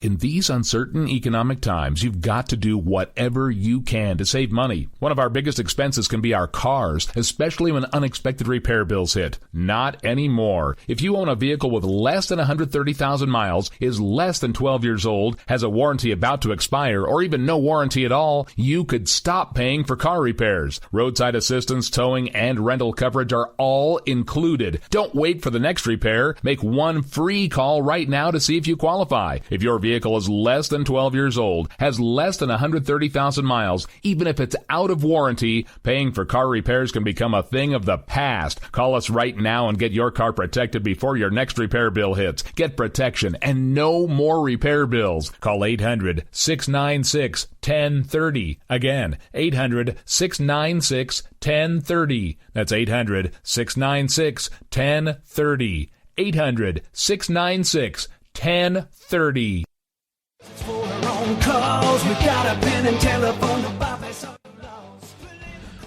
In these uncertain economic times, you've got to do whatever you can to save money. One of our biggest expenses can be our cars, especially when unexpected repair bills hit. Not anymore. If you own a vehicle with less than 130,000 miles, is less than 12 years old, has a warranty about to expire, or even no warranty at all, you could stop paying for car repairs. Roadside assistance, towing, and rental coverage are all included. Don't wait for the next repair. Make one free call right now to see if you qualify. If your vehicle is less than 12 years old, has less than 130,000 miles, even if it's out of warranty, paying for car repairs can become a thing of the past. Call us right now and get your car protected before your next repair bill hits. Get protection and no more repair bills. Call 800-696-1030. Again, 800-696-1030. That's 800-696-1030. 800-696-1030.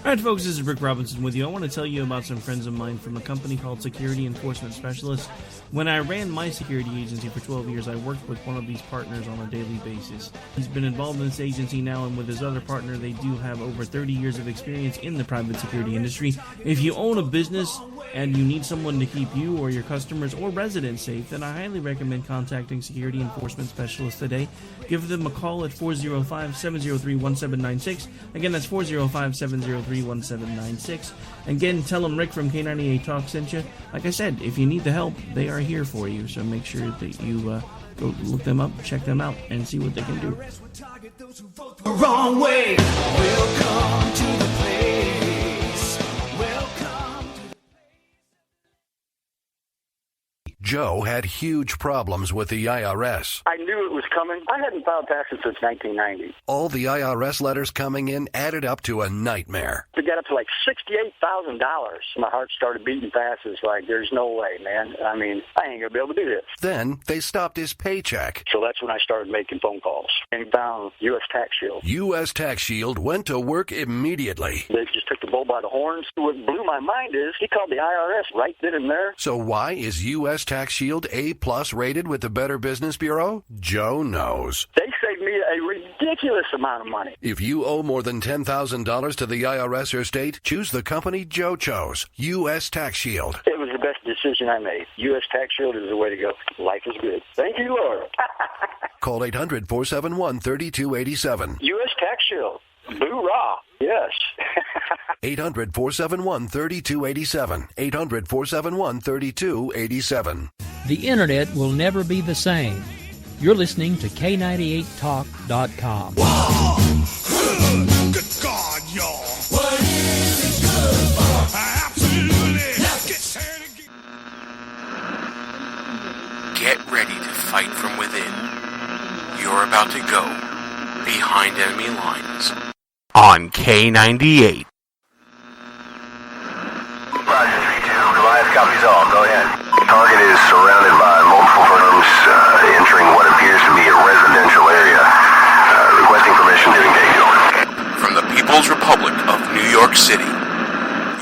Alright folks, this is Rick Robinson with you. I want to tell you about some friends of mine from a company called Security Enforcement Specialists. When I ran my security agency for 12 years, I worked with one of these partners on a daily basis. He's been involved in this agency now, and with his other partner, they do have over 30 years of experience in the private security industry. If you own a business and you need someone to keep you or your customers or residents safe, then I highly recommend contacting Security Enforcement Specialists today. Give them a call at 405-703-1796. Again, that's 405-703-1796. Again, tell them Rick from K98 Talk sent you. Like I said, if you need the help, they are here for you. So make sure that you go look them up, check them out, and see what they can do. Wrong way. Welcome to the place. Joe had huge problems with the IRS. I knew it was coming. I hadn't filed taxes since 1990. All the IRS letters coming in added up to a nightmare. To get up to like $68,000, my heart started beating fast. It's like, there's no way, man. I mean, I ain't going to be able to do this. Then they stopped his paycheck. So that's when I started making phone calls and found U.S. Tax Shield. U.S. Tax Shield went to work immediately. They just took the bull by the horns. What blew my mind is he called the IRS right then and there. So why is U.S. Tax Shield A+ rated with the Better Business Bureau? Joe knows. They saved me a ridiculous amount of money. If you owe more than $10,000 to the IRS or state, choose the company Joe chose, U.S. Tax Shield. It was the best decision I made. U.S. Tax Shield is the way to go. Life is good. Thank you, Lord. Call 800-471-3287. U.S. Tax Shield. Boo-rah. Yes. 800-471-3287. 800-471-3287. The internet will never be the same. You're listening to K98Talk.com. Whoa! Good God, y'all. What is it good for? Absolutely. Get ready to fight from within. You're about to go behind enemy lines on K98. Roger, 3-2. Goliath copies all. Go ahead. Target is surrounded by multiple firms entering what appears to be a residential area. Requesting permission to engage. From the People's Republic of New York City,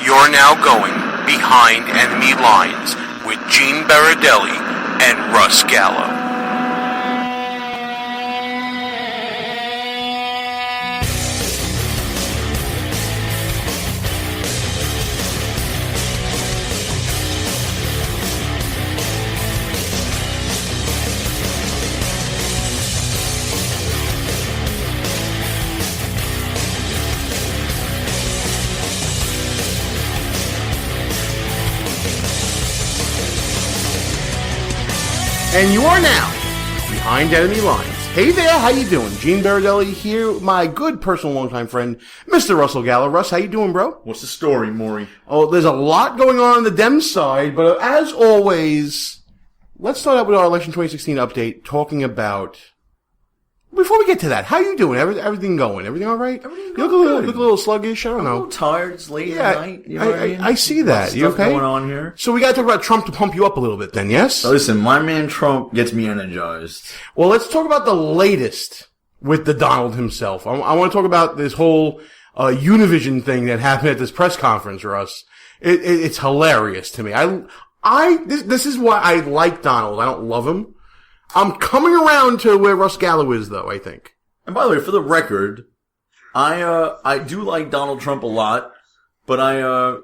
you're now going behind enemy lines with Gene Baradelli and Russ Gallo. And you are now behind enemy lines. Hey there, how you doing? Gene Baradelli here, my good personal longtime friend, Mr. Russell Gallo. Russ, how you doing, bro? What's the story, Maury? Oh, there's a lot going on the Dem side, but as always, let's start out with our election 2016 update, talking about... Before we get to that, how you doing? Everything going? Everything all right? Everything you look a little sluggish. I don't know. I'm a little tired. It's late at night. You know what I mean? I see that. You okay? Going on here. So we got to talk about Trump to pump you up a little bit then, yes? So listen, my man Trump gets me energized. Well, let's talk about the latest with the Donald himself. I want to talk about this whole Univision thing that happened at this press conference, Russ. It's hilarious to me. This is why I like Donald. I don't love him. I'm coming around to where Russ Gallo is, though, I think. And by the way, for the record, I do like Donald Trump a lot, but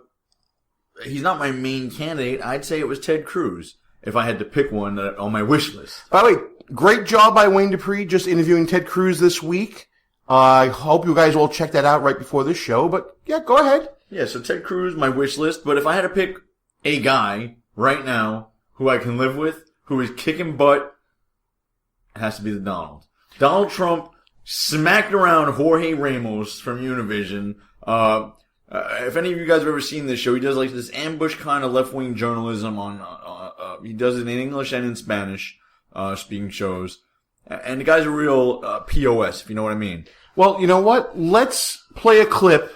he's not my main candidate. I'd say it was Ted Cruz if I had to pick one on my wish list. By the way, great job by Wayne Dupree just interviewing Ted Cruz this week. I hope you guys all check that out right before this show, but yeah, go ahead. Yeah, so Ted Cruz, my wish list, but if I had to pick a guy right now who I can live with, who is kicking butt, it has to be the Donald. Donald Trump smacked around Jorge Ramos from Univision. If any of you guys have ever seen this show, he does like this ambush kind of left-wing journalism he does it in English and in Spanish, speaking shows. And the guy's a real POS, if you know what I mean. Well, you know what? Let's play a clip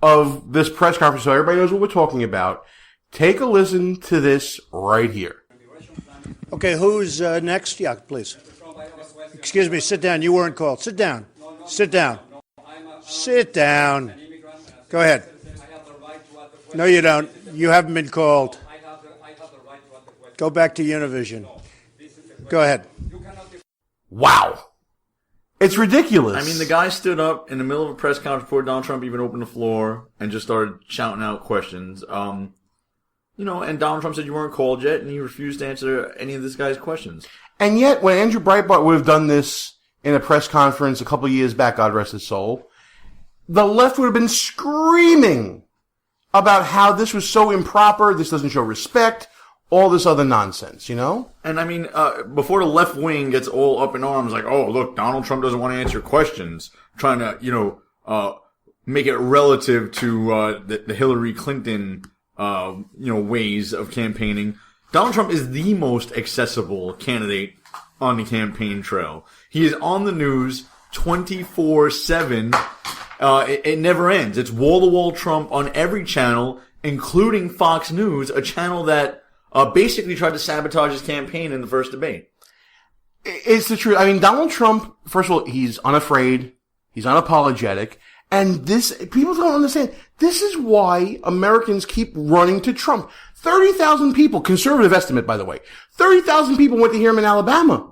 of this press conference so everybody knows what we're talking about. Take a listen to this right here. Okay, who's next? Yeah, please. Excuse me, sit down. You weren't called. Sit down. Sit down. Sit down. Go ahead. No, you don't. You haven't been called. Go back to Univision. Go ahead. Wow. It's ridiculous. I mean, the guy stood up in the middle of a press conference before Donald Trump even opened the floor and just started shouting out questions. And Donald Trump said you weren't called yet, and he refused to answer any of this guy's questions. And yet, when Andrew Breitbart would have done this in a press conference a couple of years back, God rest his soul, the left would have been screaming about how this was so improper, this doesn't show respect, all this other nonsense, you know? And I mean, before the left wing gets all up in arms, like, oh, look, Donald Trump doesn't want to answer questions, trying to, make it relative to the Hillary Clinton, ways of campaigning. Donald Trump is the most accessible candidate on the campaign trail. He is on the news 24/7. It never ends. It's wall-to-wall Trump on every channel, including Fox News, a channel that basically tried to sabotage his campaign in the first debate. It's the truth. I mean, Donald Trump, first of all, he's unafraid. He's unapologetic. And people don't understand. This is why Americans keep running to Trump. 30,000 people, conservative estimate, by the way, 30,000 people went to hear him in Alabama.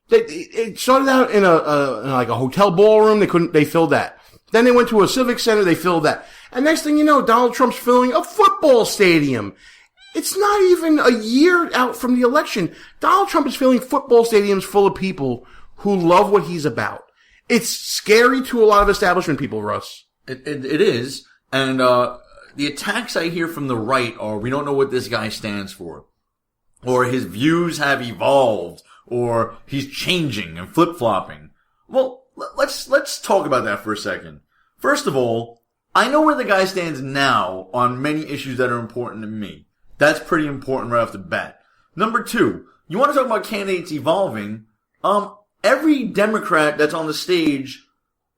It started out in a hotel ballroom. They filled that. Then they went to a civic center. They filled that. And next thing you know, Donald Trump's filling a football stadium. It's not even a year out from the election. Donald Trump is filling football stadiums full of people who love what he's about. It's scary to a lot of establishment people, Russ. It is. And the attacks I hear from the right are, we don't know what this guy stands for. Or his views have evolved. Or he's changing and flip-flopping. Well, let's talk about that for a second. First of all, I know where the guy stands now on many issues that are important to me. That's pretty important right off the bat. Number two, you want to talk about candidates evolving? Every Democrat that's on the stage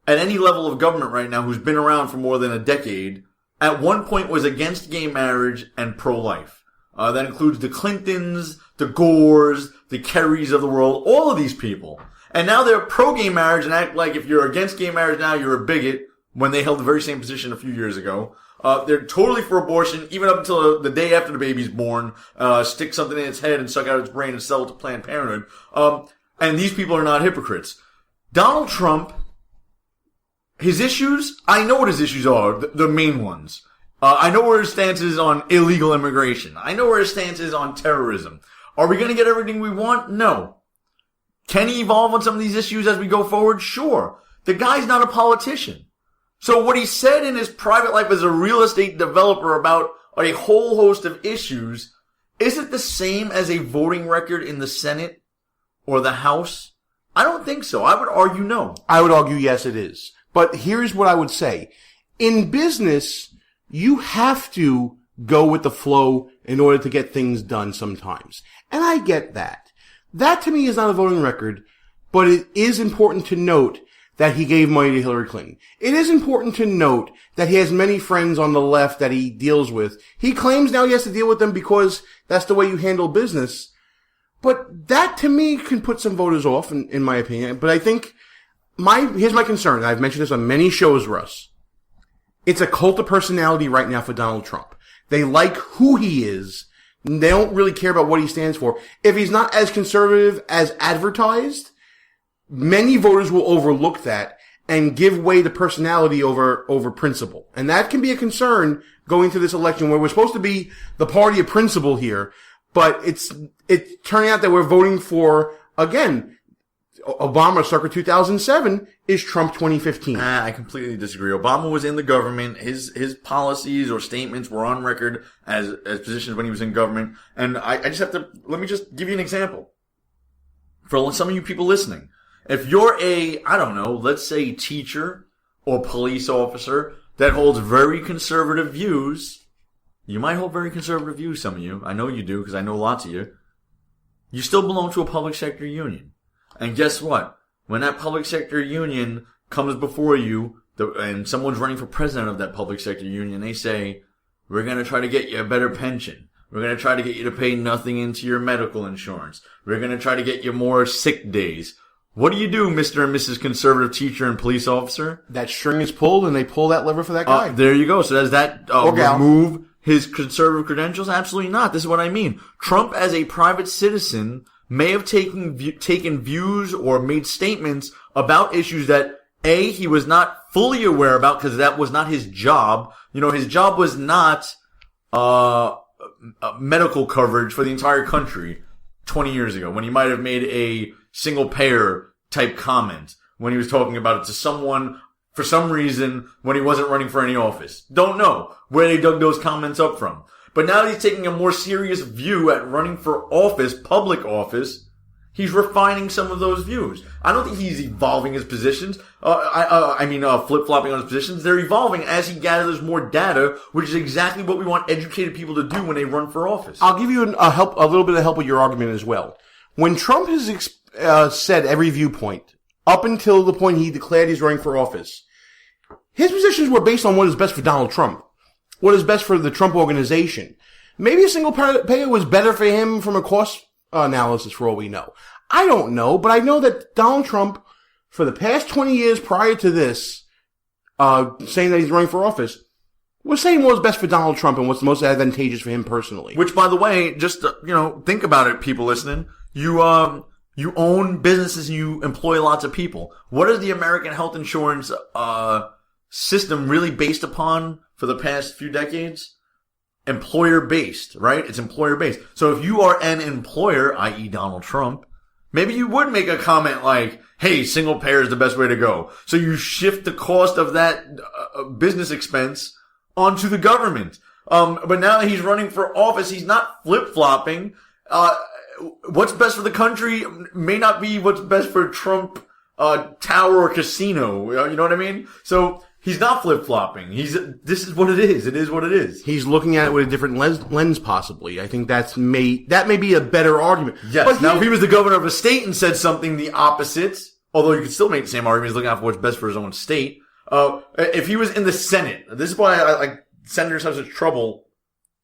at any level of government right now who's been around for more than a decade, at one point was against gay marriage and pro-life. That includes the Clintons, the Gores, the Kerrys of the world, all of these people. And now they're pro-gay marriage and act like if you're against gay marriage now, you're a bigot, when they held the very same position a few years ago. They're totally for abortion, even up until the day after the baby's born, stick something in its head and suck out its brain and sell it to Planned Parenthood. And these people are not hypocrites. Donald Trump, his issues, I know what his issues are, the main ones. I know where his stance is on illegal immigration. I know where his stance is on terrorism. Are we going to get everything we want? No. Can he evolve on some of these issues as we go forward? Sure. The guy's not a politician. So what he said in his private life as a real estate developer about a whole host of issues, is it the same as a voting record in the Senate or the House? I don't think so. I would argue no. I would argue yes, it is. But here's what I would say. In business, you have to go with the flow in order to get things done sometimes. And I get that. That to me is not a voting record, but it is important to note that he gave money to Hillary Clinton. It is important to note that he has many friends on the left that he deals with. He claims now he has to deal with them because that's the way you handle business. But that to me can put some voters off, in my opinion. But I think here's my concern. I've mentioned this on many shows, Russ. It's a cult of personality right now for Donald Trump. They like who he is. They don't really care about what he stands for. If he's not as conservative as advertised, many voters will overlook that and give way to personality over principle. And that can be a concern going to this election where we're supposed to be the party of principle here, but it's turning out that we're voting for, again, Obama circa 2007 is Trump 2015. I completely disagree. Obama was in the government. His policies or statements were on record as positions when he was in government. And I just have to, let me just give you an example. For some of you people listening, if you're let's say teacher or police officer that holds very conservative views, you might hold very conservative views, some of you. I know you do because I know lots of you. You still belong to a public sector union. And guess what? When that public sector union comes before you, and someone's running for president of that public sector union, they say, we're going to try to get you a better pension. We're going to try to get you to pay nothing into your medical insurance. We're going to try to get you more sick days. What do you do, Mr. and Mrs. Conservative teacher and police officer? That string is pulled and they pull that lever for that guy. There you go. So does that remove his conservative credentials? Absolutely not. This is what I mean. Trump, as a private citizen, may have taken views or made statements about issues that, A, he was not fully aware about because that was not his job. His job was not medical coverage for the entire country 20 years ago when he might have made a single payer type comment when he was talking about it to someone for some reason when he wasn't running for any office. Don't know where they dug those comments up from. But now that he's taking a more serious view at running for office, public office, he's refining some of those views. I don't think he's evolving his positions. Flip-flopping on his positions. They're evolving as he gathers more data, which is exactly what we want educated people to do when they run for office. I'll give you a little bit of help with your argument as well. When Trump has said every viewpoint, up until the point he declared he's running for office, his positions were based on what is best for Donald Trump. What is best for the Trump organization. Maybe a single payer was better for him from a cost analysis for all we know. I don't know, but I know that Donald Trump, for the past 20 years prior to this, saying that he's running for office, was saying what was best for Donald Trump and what's most advantageous for him personally. Which, by the way, just, think about it, people listening. You own businesses and you employ lots of people. What is the American health insurance, system really based upon for the past few decades? Employer-based, right? It's employer-based. So if you are an employer, i.e. Donald Trump, maybe you would make a comment like, hey, single payer is the best way to go. So you shift the cost of that business expense onto the government. But now that he's running for office, he's not flip-flopping. What's best for the country may not be what's best for Trump tower or casino. You know what I mean? So he's not flip-flopping. This is what it is. It is what it is. He's looking at it with a different lens possibly. I think that may be a better argument. Yes. But now, if he was the governor of a state and said something the opposite, although you could still make the same argument, he's looking out for what's best for his own state. If he was in the Senate, this is why I like senators have such trouble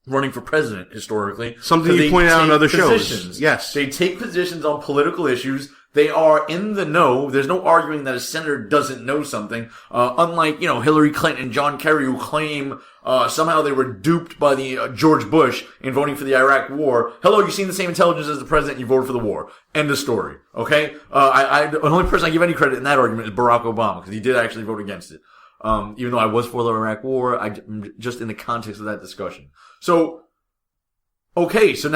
running for president historically. Something you pointed out on other shows. Yes. They take positions on political issues. They are in the know. There's no arguing that a senator doesn't know something. Unlike, Hillary Clinton and John Kerry, who claim somehow they were duped by the George Bush in voting for the Iraq War. Hello, you've seen the same intelligence as the president, you voted for the war. End of story. Okay? The only person I give any credit in that argument is Barack Obama, because he did actually vote against it. Even though I was for the Iraq War, I'm just in the context of that discussion. So, okay, so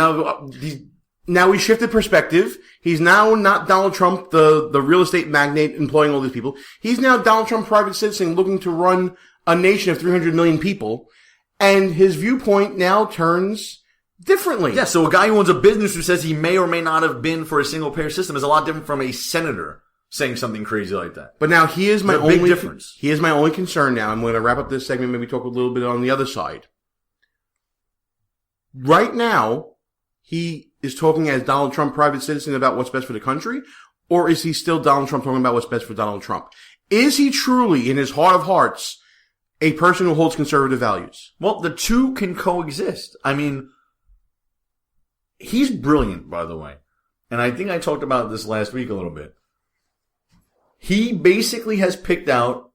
now we shifted perspective. He's now not Donald Trump, the real estate magnate employing all these people. He's now Donald Trump, private citizen, looking to run a nation of 300 million people. And his viewpoint now turns differently. Yeah, so a guy who owns a business who says he may or may not have been for a single payer system is a lot different from a senator saying something crazy like that. But now he is my only big difference. He is my only concern now. I'm going to wrap up this segment, maybe talk a little bit on the other side. Right now, he is talking as Donald Trump, private citizen, about what's best for the country, or is he still Donald Trump talking about what's best for Donald Trump? Is he truly, in his heart of hearts, a person who holds conservative values? Well, the two can coexist. I mean, he's brilliant, by the way. And I think I talked about this last week a little bit. He basically has picked out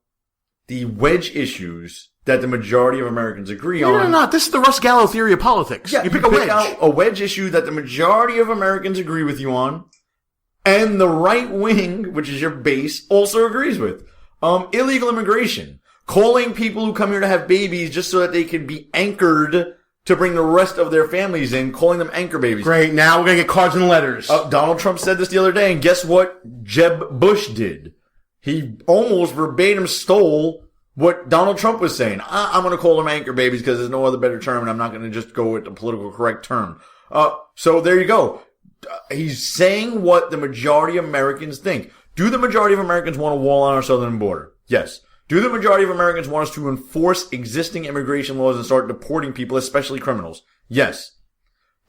the wedge issues that the majority of Americans agree No, on. no, no. This is the Russ Gallo theory of politics. Yeah, you pick a wedge. out a wedge issue that the majority of Americans agree with you on, and the right wing, which is your base, also agrees with. Illegal immigration. Calling people who come here to have babies just so that they can be anchored to bring the rest of their families in, calling them anchor babies. Great, now we're going to get cards and letters. Donald Trump said this the other day, and guess what Jeb Bush did? He almost verbatim stole what Donald Trump was saying. I'm going to call them anchor babies because there's no other better term, and I'm not going to just go with the political correct term. So there you go. He's saying what the majority of Americans think. Do the majority of Americans want a wall on our southern border? Yes. Do the majority of Americans want us to enforce existing immigration laws and start deporting people, especially criminals? Yes.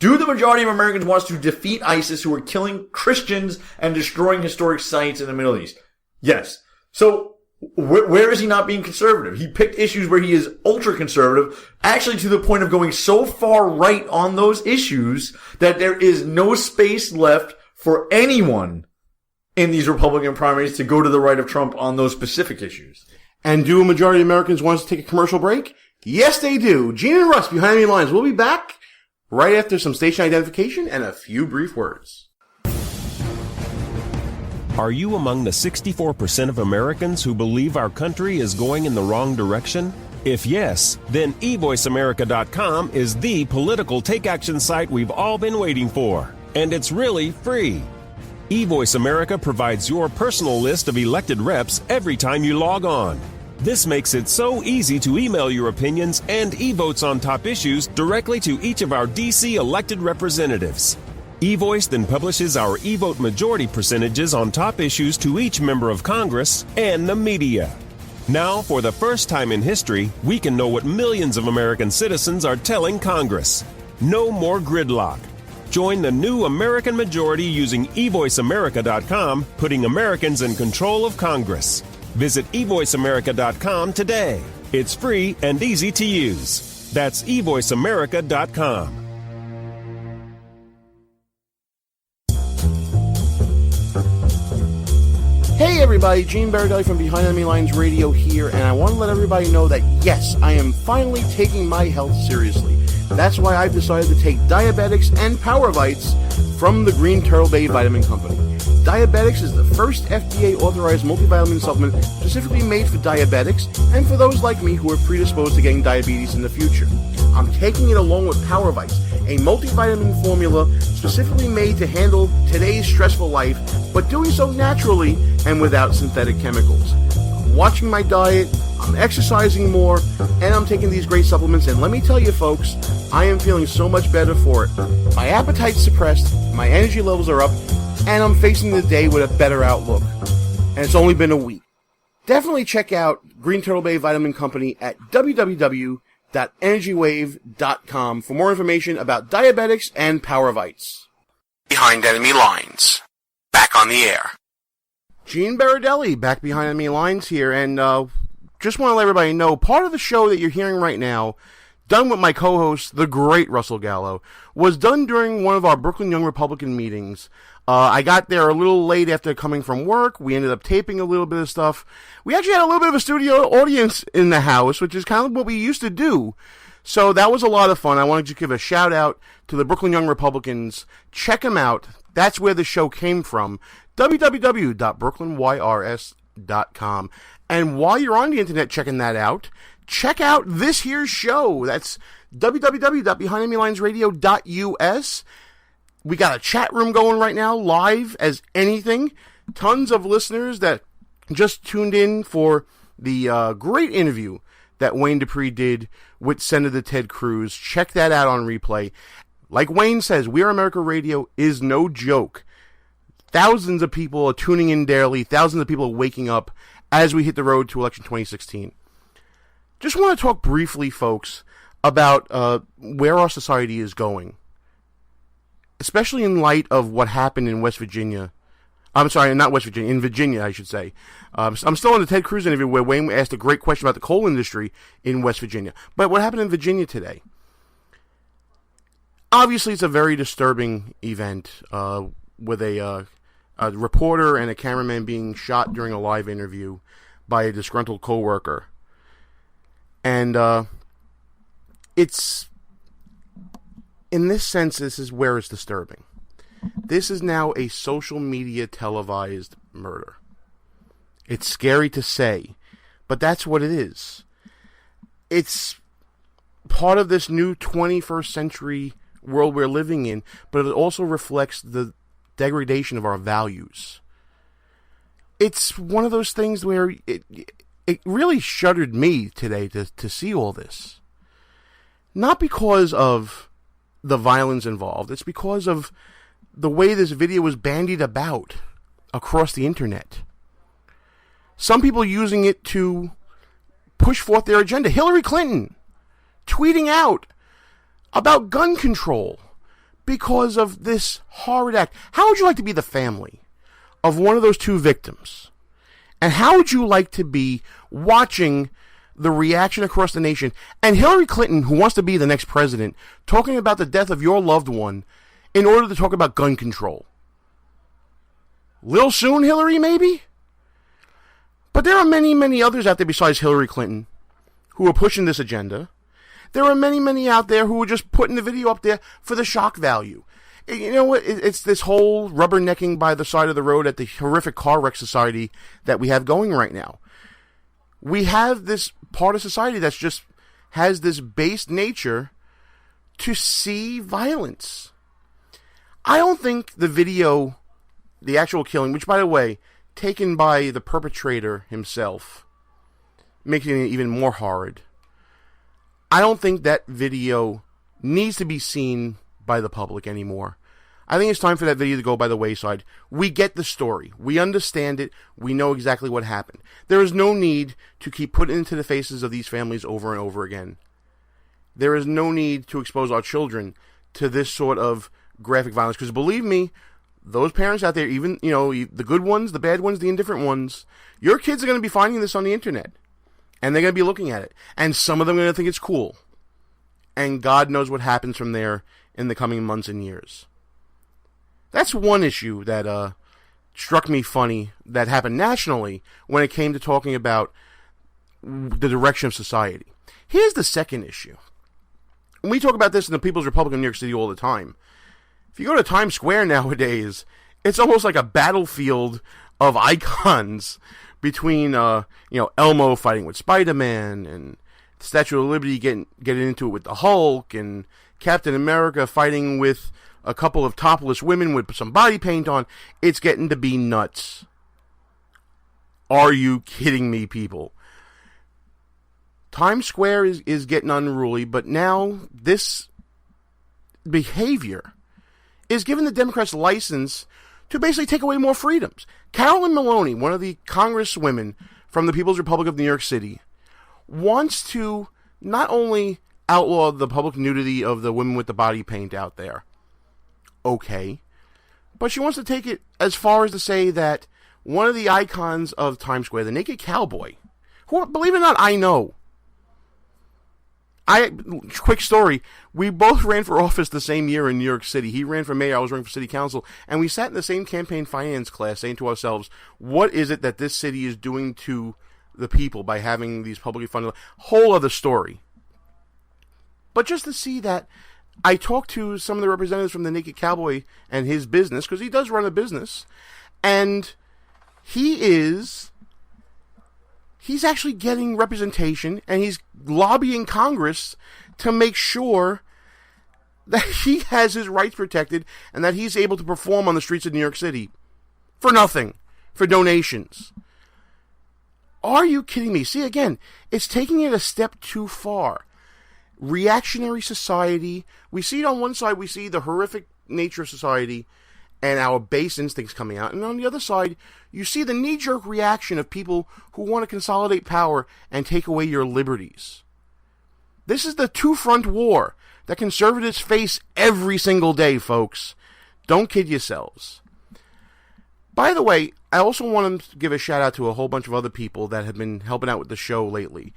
Do the majority of Americans want us to defeat ISIS, who are killing Christians and destroying historic sites in the Middle East? Yes. So, where is he not being conservative? He picked issues where he is ultra-conservative, actually to the point of going so far right on those issues that there is no space left for anyone in these Republican primaries to go to the right of Trump on those specific issues. And do a majority of Americans want us to take a commercial break? Yes, they do. Gene and Russ behind enemy lines. We'll be back right after some station identification and a few brief words. Are you among the 64% of Americans who believe our country is going in the wrong direction? If yes, then eVoiceAmerica.com is the political take-action site we've all been waiting for. And it's really free. eVoice America provides your personal list of elected reps every time you log on. This makes it so easy to email your opinions and e-votes on top issues directly to each of our DC elected representatives. eVoice then publishes our e-vote majority percentages on top issues to each member of Congress and the media. Now, for the first time in history, we can know what millions of American citizens are telling Congress. No more gridlock. Join the new American majority using eVoiceAmerica.com, putting Americans in control of Congress. Visit eVoiceAmerica.com today. It's free and easy to use. That's eVoiceAmerica.com. Hey everybody, Gene Baradelli from Behind Enemy Lines Radio here, and I want to let everybody know that yes, I am finally taking my health seriously. That's why I've decided to take Diabetics and Power Vites from the Green Turtle Bay Vitamin Company. Diabetics is the first FDA-authorized multivitamin supplement specifically made for diabetics and for those like me who are predisposed to getting diabetes in the future. I'm taking it along with Power Vites, a multivitamin formula specifically made to handle today's stressful life, but doing so naturally and without synthetic chemicals. I'm watching my diet, I'm exercising more, and I'm taking these great supplements, and let me tell you folks, I am feeling so much better for it. My appetite's suppressed, my energy levels are up, and I'm facing the day with a better outlook. And it's only been a week. Definitely check out Green Turtle Bay Vitamin Company at www.energywave.com for more information about Diabetics and Power Vites. Behind Enemy Lines. Back on the air. Gene Baradelli, back behind enemy lines here, and just want to let everybody know, part of the show that you're hearing right now, done with my co-host, the great Russell Gallo, was done during one of our Brooklyn Young Republican meetings. I got there a little late after coming from work. We ended up taping a little bit of stuff. We actually had a little bit of a studio audience in the house, which is kind of what we used to do. So that was a lot of fun. I wanted to give a shout out to the Brooklyn Young Republicans. Check them out. That's where the show came from. www.brooklynYRS.com. And while you're on the internet checking that out, check out this here's show. That's www.BehindEnemyLinesRadio.us. We got a chat room going right now, live as anything. Tons of listeners that just tuned in for the great interview that Wayne Dupree did with Senator Ted Cruz. Check that out on replay. Like Wayne says, We Are America Radio is no joke. Thousands of people are tuning in daily. Thousands of people are waking up as we hit the road to election 2016. Just want to talk briefly, folks, about where our society is going. Especially in light of what happened in West Virginia. I'm sorry, not West Virginia, in Virginia, I should say. I'm still on the Ted Cruz interview where Wayne asked a great question about the coal industry in West Virginia. But what happened in Virginia today? Obviously, it's a very disturbing event with a reporter and a cameraman being shot during a live interview by a disgruntled coworker. And it's, in this sense, this is where it's disturbing. This is now a social media televised murder. It's scary to say, but that's what it is. It's part of this new 21st century world we're living in, but it also reflects the degradation of our values. It's one of those things where it really shuddered me today to see all this. Not because of the violence involved, it's because of the way this video was bandied about across the internet. Some people using it to push forth their agenda. Hillary Clinton tweeting out about gun control because of this horrid act. How would you like to be the family of one of those two victims? And how would you like to be watching the reaction across the nation and Hillary Clinton, who wants to be the next president, talking about the death of your loved one in order to talk about gun control? Little soon, Hillary, maybe? But there are many, many others out there besides Hillary Clinton who are pushing this agenda. There are many, many out there who are just putting the video up there for the shock value. You know what? It's this whole rubbernecking by the side of the road at the horrific car wreck society that we have going right now. We have this part of society that's just has this base nature to see violence. I don't think the video, the actual killing, which, by the way, taken by the perpetrator himself, making it even more horrid. I don't think that video needs to be seen by the public anymore. I think it's time for that video to go by the wayside. We get the story. We understand it. We know exactly what happened. There is no need to keep putting into the faces of these families over and over again. There is no need to expose our children to this sort of graphic violence. Because believe me, those parents out there, even, the good ones, the bad ones, the indifferent ones, your kids are going to be finding this on the internet. And they're going to be looking at it. And some of them are going to think it's cool. And God knows what happens from there in the coming months and years. That's one issue that struck me funny that happened nationally when it came to talking about the direction of society. Here's the second issue. And we talk about this in the People's Republic of New York City all the time. If you go to Times Square nowadays, it's almost like a battlefield of icons between, Elmo fighting with Spider-Man and the Statue of Liberty getting into it with the Hulk and Captain America fighting with a couple of topless women with some body paint on. It's getting to be nuts. Are you kidding me, people? Times Square is getting unruly, but now this behavior is giving the Democrats license to basically take away more freedoms. Carolyn Maloney, one of the congresswomen from the People's Republic of New York City, wants to not only outlaw the public nudity of the women with the body paint out there, okay, but she wants to take it as far as to say that one of the icons of Times Square, the Naked Cowboy, who, believe it or not, I know. Quick story, we both ran for office the same year in New York City. He ran for mayor, I was running for city council, and we sat in the same campaign finance class saying to ourselves, what is it that this city is doing to the people by having these publicly funded... Whole other story. But just to see that, I talked to some of the representatives from the Naked Cowboy and his business, because he does run a business, and he's actually getting representation, and he's lobbying Congress to make sure that he has his rights protected and that he's able to perform on the streets of New York City for nothing, for donations. Are you kidding me? See, again, it's taking it a step too far. Reactionary society. We see it on one side, we see the horrific nature of society and our base instincts coming out. And on the other side, you see the knee-jerk reaction of people who want to consolidate power and take away your liberties. This is the two-front war that conservatives face every single day, folks. Don't kid yourselves. By the way, I also want to give a shout-out to a whole bunch of other people that have been helping out with the show lately.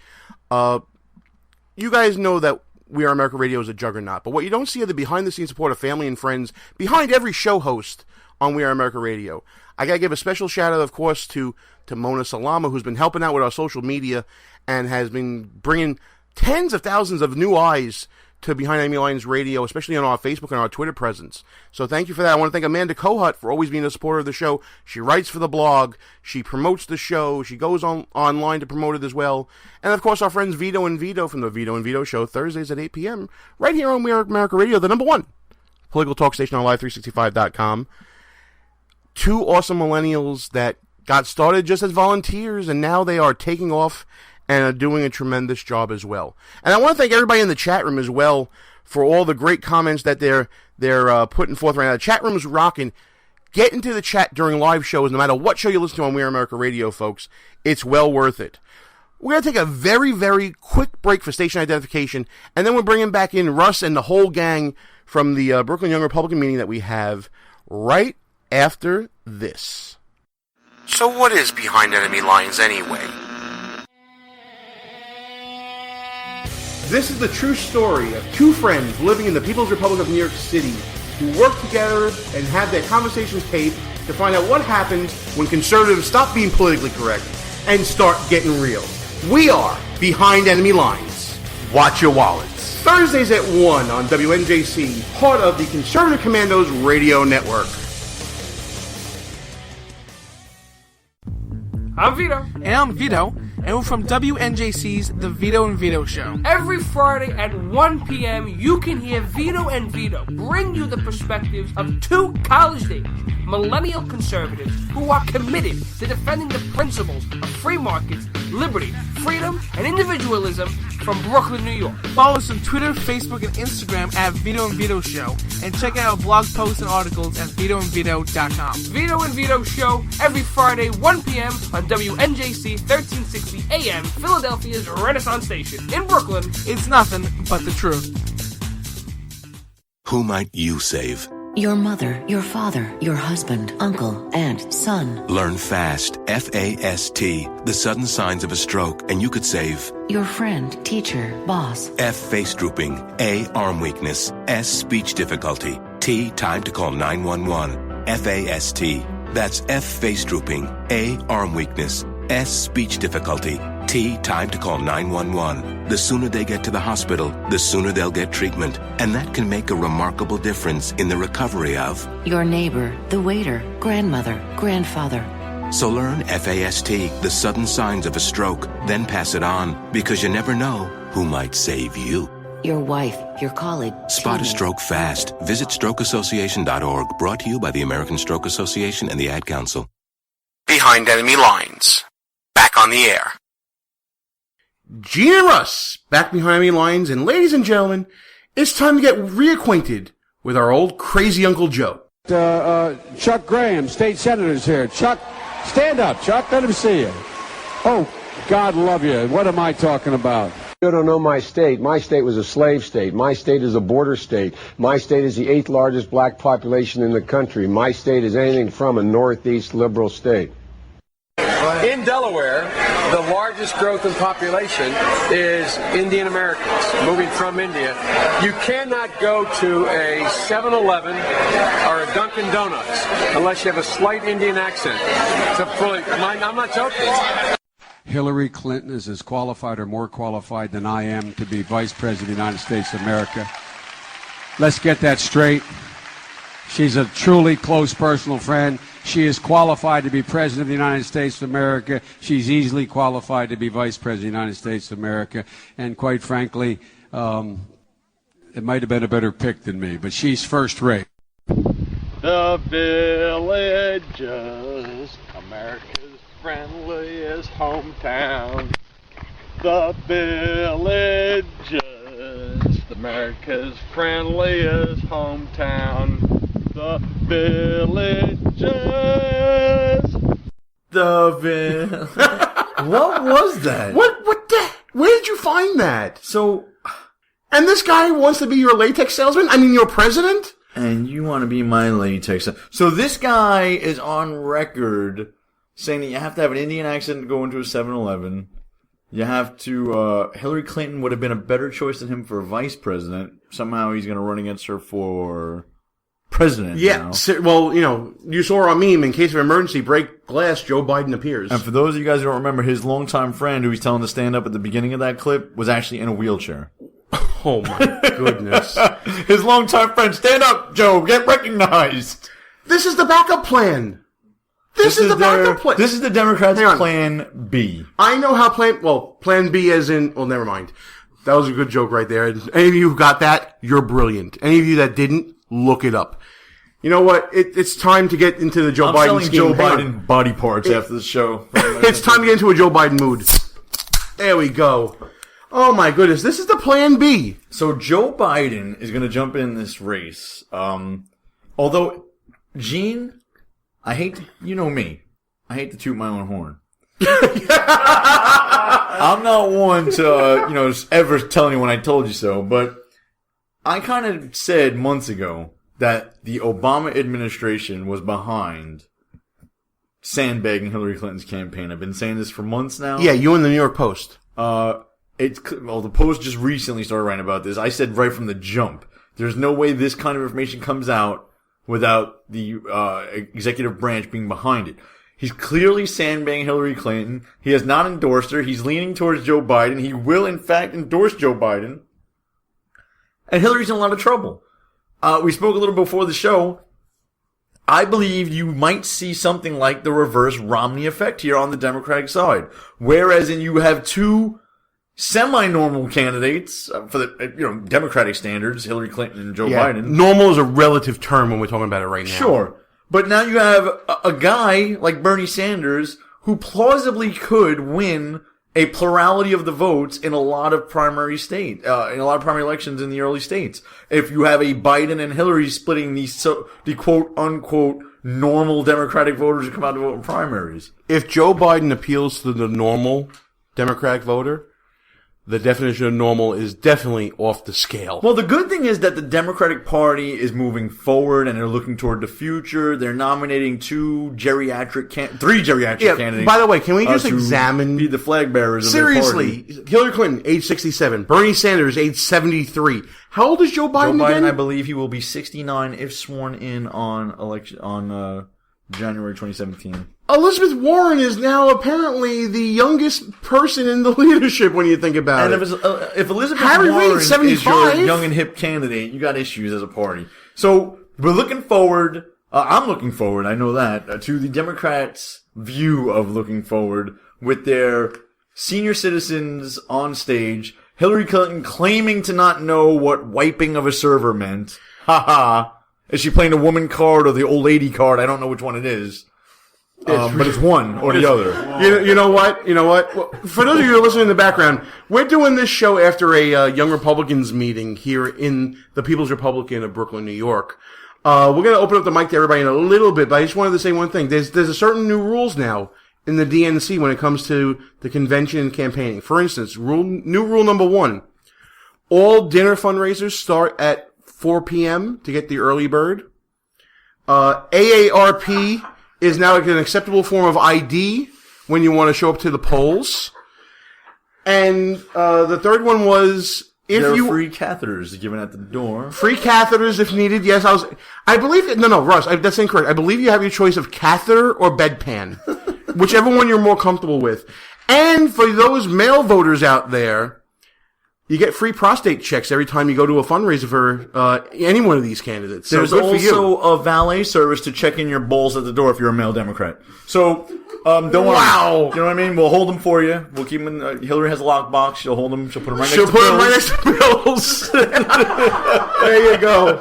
You guys know that We Are America Radio is a juggernaut, but what you don't see are the behind-the-scenes support of family and friends behind every show host on We Are America Radio. I gotta give a special shout-out, of course, to Mona Salama, who's been helping out with our social media and has been bringing tens of thousands of new eyes to Behind Enemy Lines Radio, especially on our Facebook and our Twitter presence. So thank you for that. I want to thank Amanda Kohut for always being a supporter of the show. She writes for the blog. She promotes the show. She goes online to promote it as well. And, of course, our friends Vito and Vito from the Vito and Vito Show, Thursdays at 8 p.m., right here on We Are America Radio, the number one political talk station on Live365.com. Two awesome millennials that got started just as volunteers, and now they are taking off and are doing a tremendous job as well. And I want to thank everybody in the chat room as well for all the great comments that they're putting forth right now. The chat room is rocking. Get into the chat during live shows, no matter what show you listen to on We Are America Radio, folks. It's well worth it. We're going to take a very, very quick break for station identification, and then we're bringing back in Russ and the whole gang from the Brooklyn Young Republican meeting that we have right after this. So what is Behind Enemy Lines anyway? This is the true story of two friends living in the People's Republic of New York City who work together and have their conversations taped to find out what happens when conservatives stop being politically correct and start getting real. We are Behind Enemy Lines. Watch your wallets. Thursdays at 1 on WNJC, part of the Conservative Commandos Radio Network. I'm Vito. And I'm Vito. And we're from WNJC's The Vito and Vito Show. Every Friday at 1 p.m., you can hear Vito and Vito bring you the perspectives of two college-age millennial conservatives who are committed to defending the principles of free markets, liberty, freedom, and individualism from Brooklyn, New York. Follow us on Twitter, Facebook, and Instagram at Vito and Vito Show. And check out our blog posts and articles at VitoandVito.com. Vito and Vito Show every Friday, 1 p.m. on WNJC 1360 AM, Philadelphia's Renaissance Station. In Brooklyn, it's nothing but the truth. Who might you save? Your mother, your father, your husband, uncle, aunt, son. Learn FAST, F-A-S-T, the sudden signs of a stroke, and you could save. Your friend, teacher, boss. F, face drooping. A, arm weakness. S, speech difficulty. T, time to call 911. F-A-S-T. That's F, face drooping. A, arm weakness. S, speech difficulty. T, time to call 911. The sooner they get to the hospital, the sooner they'll get treatment. And that can make a remarkable difference in the recovery of your neighbor, the waiter, grandmother, grandfather. So learn FAST, the sudden signs of a stroke, then pass it on, because you never know who might save you. Your wife, your colleague. Spot a stroke fast. Visit strokeassociation.org, brought to you by the American Stroke Association and the Ad Council. Behind Enemy Lines. Back on the air. Gene and Russ, back behind enemy lines, and ladies and gentlemen, it's time to get reacquainted with our old crazy Uncle Joe. Chuck Graham, state senator's here. Chuck, stand up, Chuck. Let him see you. Oh, God love you. What am I talking about? You don't know my state. My state was a slave state. My state is a border state. My state is the 8th largest black population in the country. My state is anything from a northeast liberal state. In Delaware, the largest growth in population is Indian Americans moving from India. You cannot go to a 7-Eleven or a Dunkin' Donuts unless you have a slight Indian accent. I'm not joking. Hillary Clinton is as qualified or more qualified than I am to be Vice President of the United States of America. Let's get that straight. She's a truly close personal friend. She is qualified to be President of the United States of America. She's easily qualified to be Vice President of the United States of America. And quite frankly, it might have been a better pick than me, but she's first rate. The Villages, America's friendliest hometown. The Villages, America's friendliest hometown. The Villages. What was that? Where did you find that? And this guy wants to be your latex salesman? I mean, your president? And you want to be my latex. So this guy is on record saying that you have to have an Indian accent to go into a 7-Eleven. You have to, Hillary Clinton would have been a better choice than him for vice president. Somehow he's going to run against her for president now. Well, you saw our meme, in case of emergency, break glass, Joe Biden appears. And for those of you guys who don't remember, his longtime friend who he's telling to stand up at the beginning of that clip was actually in a wheelchair. Oh my goodness. His longtime friend, stand up, Joe, get recognized. This is the backup plan. This is the backup plan. This is the Democrats' plan B. I know how plan B as in, never mind. That was a good joke right there. Any of you who got that, you're brilliant. Any of you that didn't, look it up. You know what? It's time to get into the Joe Biden scheme. Joe Biden body parts after the show. It's time to get into a Joe Biden mood. There we go. Oh my goodness, this is the plan B. So Joe Biden is going to jump in this race. Although, Gene, I hate to, you know me, I hate to toot my own horn. I'm not one to, ever tell anyone I told you so, but I kind of said months ago that the Obama administration was behind sandbagging Hillary Clinton's campaign. I've been saying this for months now. Yeah, you and the New York Post. The Post just recently started writing about this. I said right from the jump, there's no way this kind of information comes out without the executive branch being behind it. He's clearly sandbagging Hillary Clinton. He has not endorsed her. He's leaning towards Joe Biden. He will, in fact, endorse Joe Biden. And Hillary's in a lot of trouble. We spoke a little before the show. I believe you might see something like the reverse Romney effect here on the Democratic side. Whereas you have two semi-normal candidates for the Democratic standards, Hillary Clinton and Joe Biden. Normal is a relative term when we're talking about it right now. Sure. But now you have a guy like Bernie Sanders who plausibly could win a plurality of the votes in a lot of primary in a lot of primary elections in the early states. If you have a Biden and Hillary splitting the quote unquote normal Democratic voters who come out to vote in primaries. If Joe Biden appeals to the normal Democratic voter, the definition of normal is definitely off the scale. Well, the good thing is that the Democratic Party is moving forward and they're looking toward the future. They're nominating three geriatric candidates. By the way, can we just examine be the flag bearers of seriously? Their party. Hillary Clinton, age 67. Bernie Sanders, age 73. How old is Joe Biden again? I believe he will be 69 if sworn in on January 2017. Elizabeth Warren is now apparently the youngest person in the leadership when you think about it. If Elizabeth Warren is your young and hip candidate, you got issues as a party. So we're looking forward. I'm looking forward. I know that to the Democrats' view of looking forward with their senior citizens on stage. Hillary Clinton claiming to not know what wiping of a server meant. Ha ha. Is she playing the woman card or the old lady card? I don't know which one it is. But it's one or the other. You know what? Well, for those of you who are listening in the background, we're doing this show after a Young Republicans meeting here in the People's Republican of Brooklyn, New York. We're going to open up the mic to everybody in a little bit, but I just wanted to say one thing. There's a certain new rules now in the DNC when it comes to the convention and campaigning. For instance, new rule number 1. All dinner fundraisers start at 4 p.m. to get the early bird. AARP is now an acceptable form of ID when you want to show up to the polls. And the third one was there are free catheters given at the door. Free catheters if needed. Yes, I believe no, Russ, that's incorrect. I believe you have your choice of catheter or bedpan, whichever one you're more comfortable with. And for those male voters out there, you get free prostate checks every time you go to a fundraiser for any one of these candidates. So there's also a valet service to check in your balls at the door if you're a male Democrat. So don't worry. Wow. You know what I mean? We'll hold them for you. We'll keep them in. Hillary has a lockbox. She'll hold them. She'll put them right next to Bills. There you go.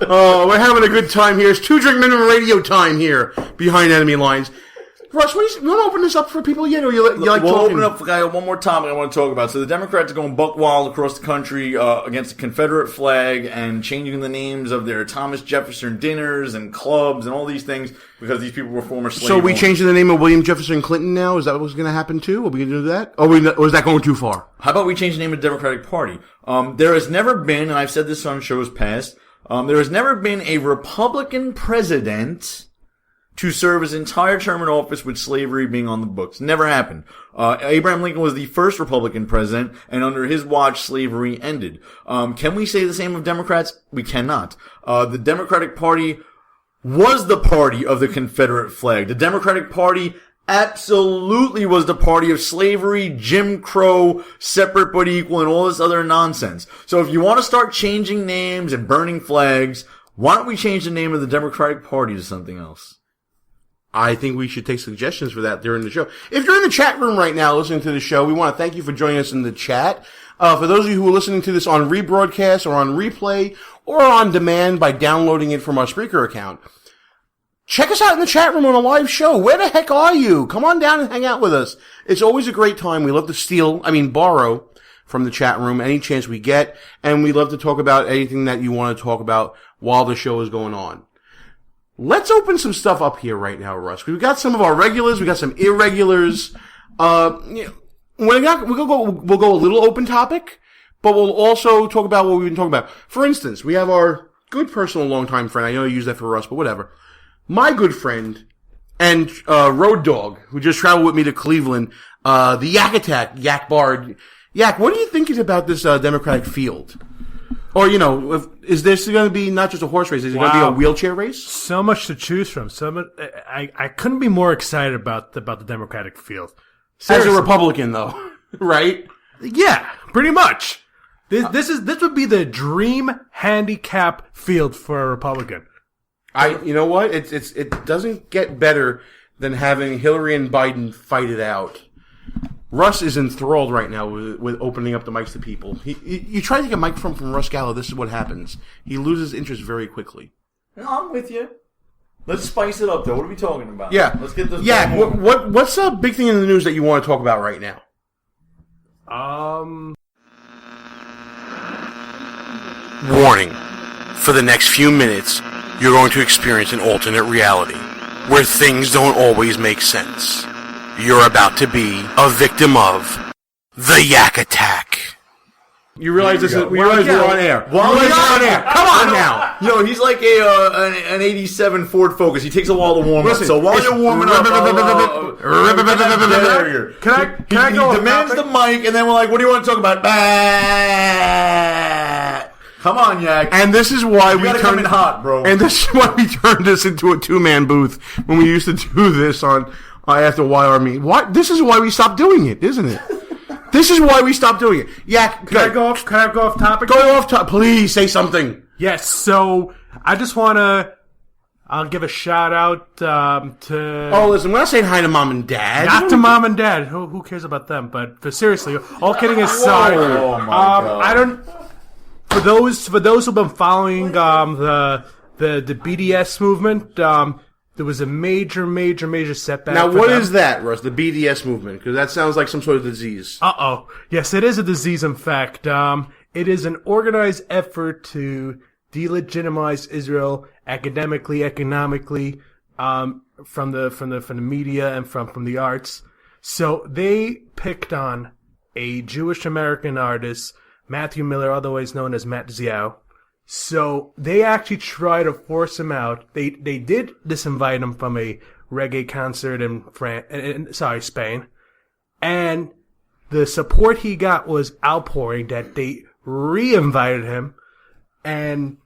Oh, we're having a good time here. It's 2 Drink Minimum radio time here behind enemy lines. Russ, you want to open this up for people yet, or you like we'll talking? Open it up for one more topic I want to talk about. So the Democrats are going buck wild across the country against the Confederate flag and changing the names of their Thomas Jefferson dinners and clubs and all these things because these people were former slave So we owners. changing the name of William Jefferson Clinton now? Is that what's going to happen too? Are we going to do that? Or is that going too far? How about we change the name of the Democratic Party? There has never been, and I've said this on shows past, there has never been a Republican president to serve his entire term in office with slavery being on the books. Never happened. Abraham Lincoln was the first Republican president, and under his watch, slavery ended. Can we say the same of Democrats? We cannot. The Democratic Party was the party of the Confederate flag. The Democratic Party absolutely was the party of slavery, Jim Crow, separate but equal, and all this other nonsense. So if you want to start changing names and burning flags, why don't we change the name of the Democratic Party to something else? I think we should take suggestions for that during the show. If you're in the chat room right now listening to the show, we want to thank you for joining us in the chat. For those of you who are listening to this on rebroadcast or on replay or on demand by downloading it from our Spreaker account, check us out in the chat room on a live show. Where the heck are you? Come on down and hang out with us. It's always a great time. We love to borrow from the chat room any chance we get, and we love to talk about anything that you want to talk about while the show is going on. Let's open some stuff up here right now, Russ. We've got some of our regulars, we got some irregulars. We'll go a little open topic, but we'll also talk about what we've been talking about. For instance, we have our good personal longtime friend. I know you use that for Russ, but whatever. My good friend and road dog, who just traveled with me to Cleveland, the Yak Attack, Yak Bard. Yak, what are you thinking about this Democratic field? Or, is this going to be not just a horse race? Is it going to be a wheelchair race? So much to choose from. I couldn't be more excited about the Democratic field. Seriously. As a Republican, though, right? Yeah, pretty much. This would be the dream handicap field for a Republican. You know what? It doesn't get better than having Hillary and Biden fight it out. Russ is enthralled right now with opening up the mics to people. You try to take a mic from Russ Gallo, this is what happens. He loses interest very quickly. No, I'm with you. Let's spice it up, though. What are we talking about? Yeah. Let's get this. Yeah. What's a big thing in the news that you want to talk about right now? Warning. For the next few minutes, you're going to experience an alternate reality where things don't always make sense. You're about to be a victim of the Yak Attack. You realize we're on air. We're on air. Come on now. He's like an 87 Ford Focus. He takes a while to warm up. So while you're warming up, can I go? He demands the mic, and then we're like, "What do you want to talk about?" Come on, Yak. And this is why we come in hot, bro. And this is why we turned this into a two-man booth when we used to do this on after YR Meet. What? This is why we stopped doing it, isn't it? This is why we stopped doing it. Yak, can I go off topic? Go off topic. Please say something. Yes. So I just want to. I'll give a shout out to. Oh, listen, we're not saying hi to mom and dad. Not to mom and dad. Who cares about them? But seriously, all kidding aside, oh my God. I don't. For those who've been following the BDS movement, there was a major setback. Now, what is that, Russ? The BDS movement? Because that sounds like some sort of disease. Yes, it is a disease. In fact, it is an organized effort to delegitimize Israel academically, economically, from the media and from the arts. So they picked on a Jewish American artist, Matthew Miller, otherwise known as Matt Ziao. So they actually tried to force him out. They did disinvite him from a reggae concert in Spain. And the support he got was outpouring that they re-invited him. And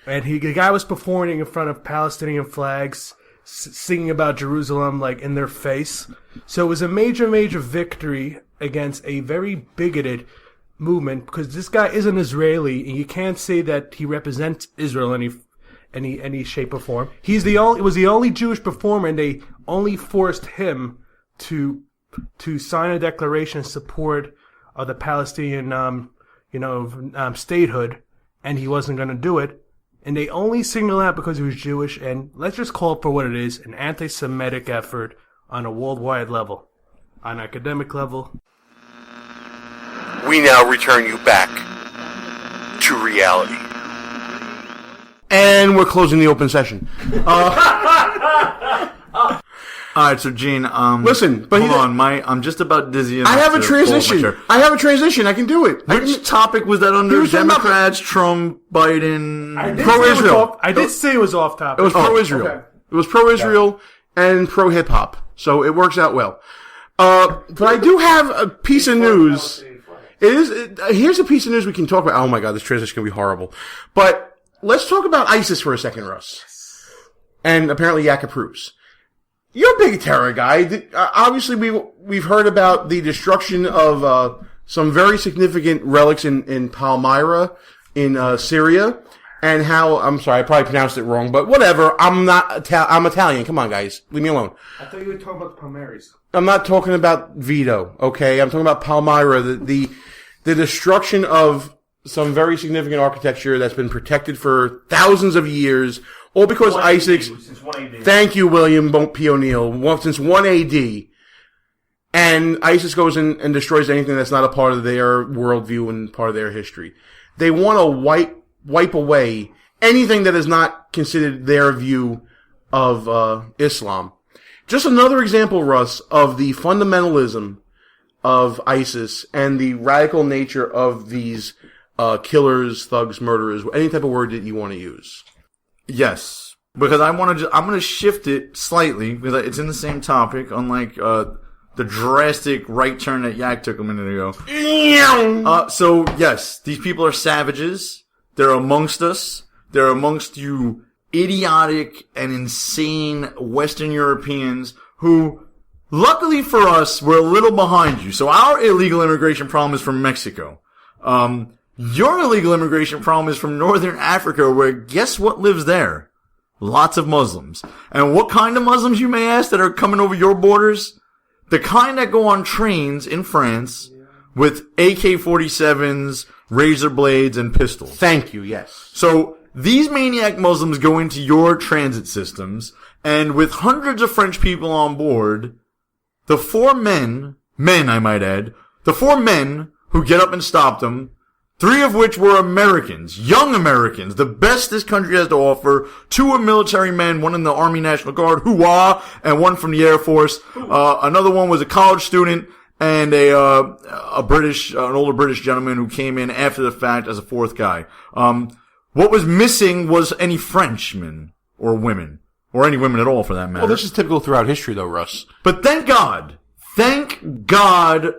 the guy was performing in front of Palestinian flags, singing about Jerusalem like in their face. So it was a major victory against a very bigoted movement, because this guy is an Israeli, and you can't say that he represents Israel in any shape or form. It was the only Jewish performer, and they only forced him to sign a declaration in support of the Palestinian statehood, and he wasn't going to do it. And they only singled out because he was Jewish, and let's just call it for what it is, an anti-Semitic effort on a worldwide level, on an academic level. We now return you back to reality. And we're closing the open session. All right, so Gene, listen, but hold on, I'm just about dizzy enough. I have a transition. I can do it. Which topic was that under? Democrats, Trump, Biden, pro-Israel. I did say it was off topic. It was pro-Israel. Okay. It was pro-Israel. and pro-hip-hop. So it works out well. But I do have a piece of news. Here's a piece of news we can talk about. Oh my God, this transition is going to be horrible. But let's talk about ISIS for a second, Russ. And apparently Yak approves. You're a big terror guy. Obviously, we've heard about the destruction of some very significant relics in Palmyra in Syria, and how, I'm sorry, I probably pronounced it wrong, but whatever. I'm Italian. Come on, guys, leave me alone. I thought you were talking about the Palmares. I'm not talking about Vito. Okay, I'm talking about Palmyra. The destruction of some very significant architecture that's been protected for thousands of years. All because ISIS. Thank you, William P. O'Neill. Since 1 AD. And ISIS goes in and destroys anything that's not a part of their worldview and part of their history. They want to wipe away anything that is not considered their view of Islam. Just another example, Russ, of the fundamentalism of ISIS and the radical nature of these killers, thugs, murderers, any type of word that you want to use. Yes, because I'm going to shift it slightly because it's in the same topic, unlike the drastic right turn that Yak took a minute ago. So yes, these people are savages. They're amongst us. They're amongst you idiotic and insane Western Europeans who, luckily for us, we're a little behind you. So our illegal immigration problem is from Mexico. Your illegal immigration problem is from Northern Africa, where guess what lives there? Lots of Muslims. And what kind of Muslims, you may ask, that are coming over your borders? The kind that go on trains in France with AK-47s, razor blades, and pistols. Thank you, yes. So these maniac Muslims go into your transit systems, and with hundreds of French people on board, the four men I might add, the four men who get up and stop them, 3 of which were Americans, young Americans, the best this country has to offer. 2 are military men, 1 in the Army National Guard, hoo-ah, and 1 from the Air Force. Another one was a college student, and an older British gentleman who came in after the fact as a 4th guy. What was missing was any Frenchmen or women, or any women at all for that matter. Well, this is typical throughout history though, Russ. But thank God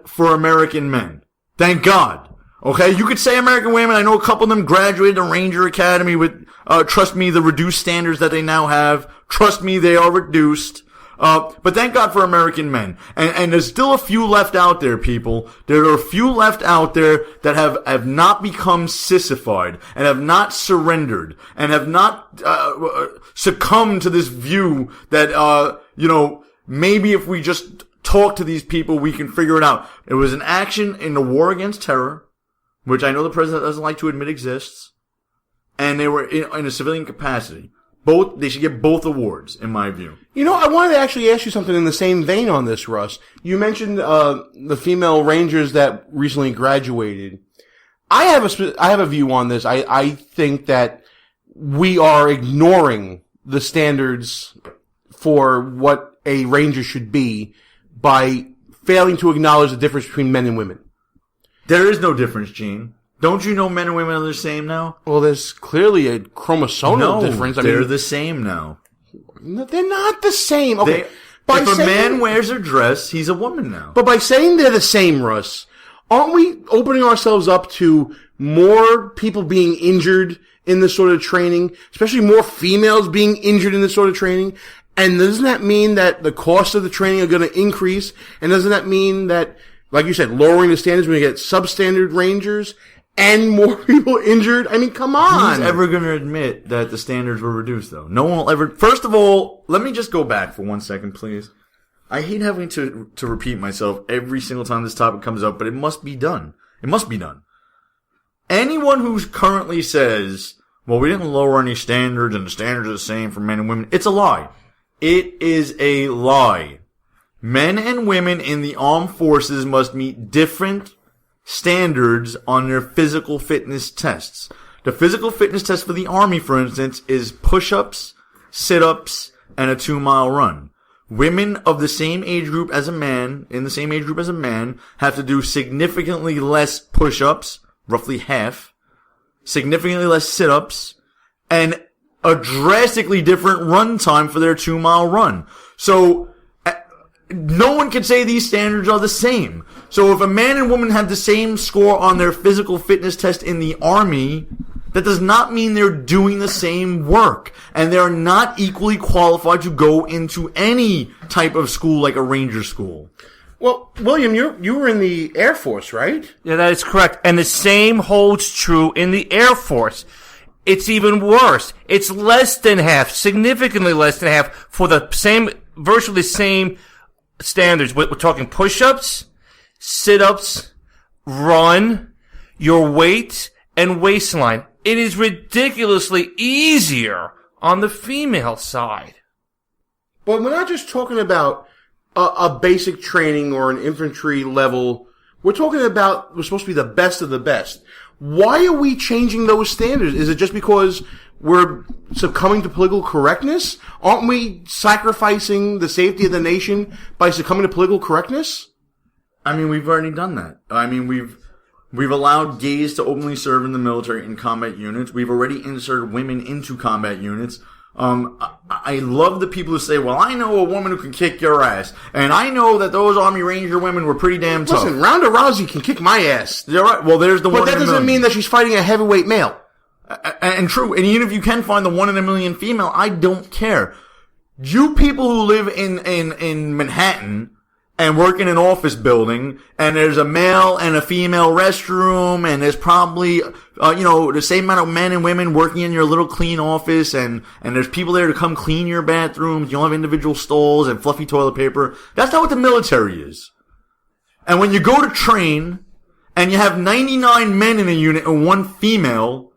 for American men. Thank God. Okay, you could say American women. I know a couple of them graduated the Ranger Academy with, trust me, the reduced standards that they now have. Trust me, they are reduced. But thank God for American men. And there's still a few left out there, people. There are a few left out there that have not become sissified and have not surrendered and have not, succumbed to this view that, maybe if we just talk to these people, we can figure it out. It was an action in the war against terror, which I know the president doesn't like to admit exists, and they were in a civilian capacity. They should get both awards, in my view. I wanted to actually ask you something in the same vein on this, Russ. You mentioned the female Rangers that recently graduated. I have a view on this. I think that we are ignoring the standards for what a Ranger should be by failing to acknowledge the difference between men and women. There is no difference, Gene. Don't you know men and women are the same now? Well, there's clearly a chromosomal difference. They're the same now. No, they're not the same. Okay. If a man wears a dress, he's a woman now. But by saying they're the same, Russ, aren't we opening ourselves up to more people being injured in this sort of training, especially more females being injured in this sort of training? And doesn't that mean that the cost of the training are going to increase? And doesn't that mean that, like you said, lowering the standards when you get substandard Rangers and more people injured? I mean, come on. Who's ever going to admit that the standards were reduced, though? No one will ever. First of all, let me just go back for 1 second, please. I hate having to repeat myself every single time this topic comes up, but it must be done. It must be done. Anyone who currently says, well, we didn't lower any standards and the standards are the same for men and women, it's a lie. It is a lie. Men and women in the armed forces must meet different standards on their physical fitness tests. The physical fitness test for the Army, for instance, is push-ups, sit-ups, and a 2-mile run. Women of the same age group as a man, have to do significantly less push-ups, roughly half, significantly less sit-ups, and a drastically different run time for their 2-mile run. So no one can say these standards are the same. So if a man and woman have the same score on their physical fitness test in the Army, that does not mean they're doing the same work. And they're not equally qualified to go into any type of school like a Ranger school. Well, William, you were in the Air Force, right? Yeah, that is correct. And the same holds true in the Air Force. It's even worse. It's less than half, significantly less than half for the same, virtually the same standards. We're talking push-ups, sit-ups, run, your weight, and waistline. It is ridiculously easier on the female side. But we're not just talking about a basic training or an infantry level. We're talking about we're supposed to be the best of the best. Why are we changing those standards? Is it just because we're succumbing to political correctness? Aren't we sacrificing the safety of the nation by succumbing to political correctness? I mean, we've already done that. I mean, we've allowed gays to openly serve in the military in combat units. We've already inserted women into combat units. I love the people who say, well, I know a woman who can kick your ass. And I know that those Army Ranger women were pretty damn tough. Listen, Ronda Rousey can kick my ass. You're right. Well, there's the one in a million. But that doesn't mean that she's fighting a heavyweight male. And true. And even if you can find the 1 in a million female, I don't care. You people who live in Manhattan and work in an office building, and there's a male and a female restroom, and there's probably, the same amount of men and women working in your little clean office, and there's people there to come clean your bathrooms. You'll have individual stalls and fluffy toilet paper. That's not what the military is. And when you go to train, and you have 99 men in a unit and 1 female,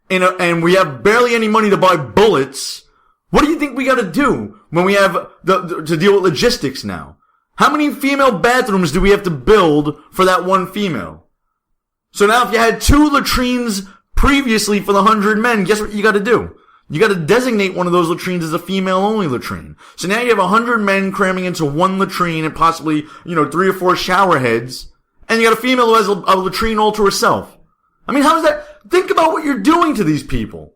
and we have barely any money to buy bullets, what do you think we gotta do when we have to deal with logistics now? How many female bathrooms do we have to build for that 1 female? So now if you had 2 latrines previously for the 100 men, guess what you gotta do? You gotta designate one of those latrines as a female-only latrine. So now you have 100 men cramming into 1 latrine and possibly, 3 or 4 shower heads, and you got a female who has a latrine all to herself. I mean, how does that... Think about what you're doing to these people.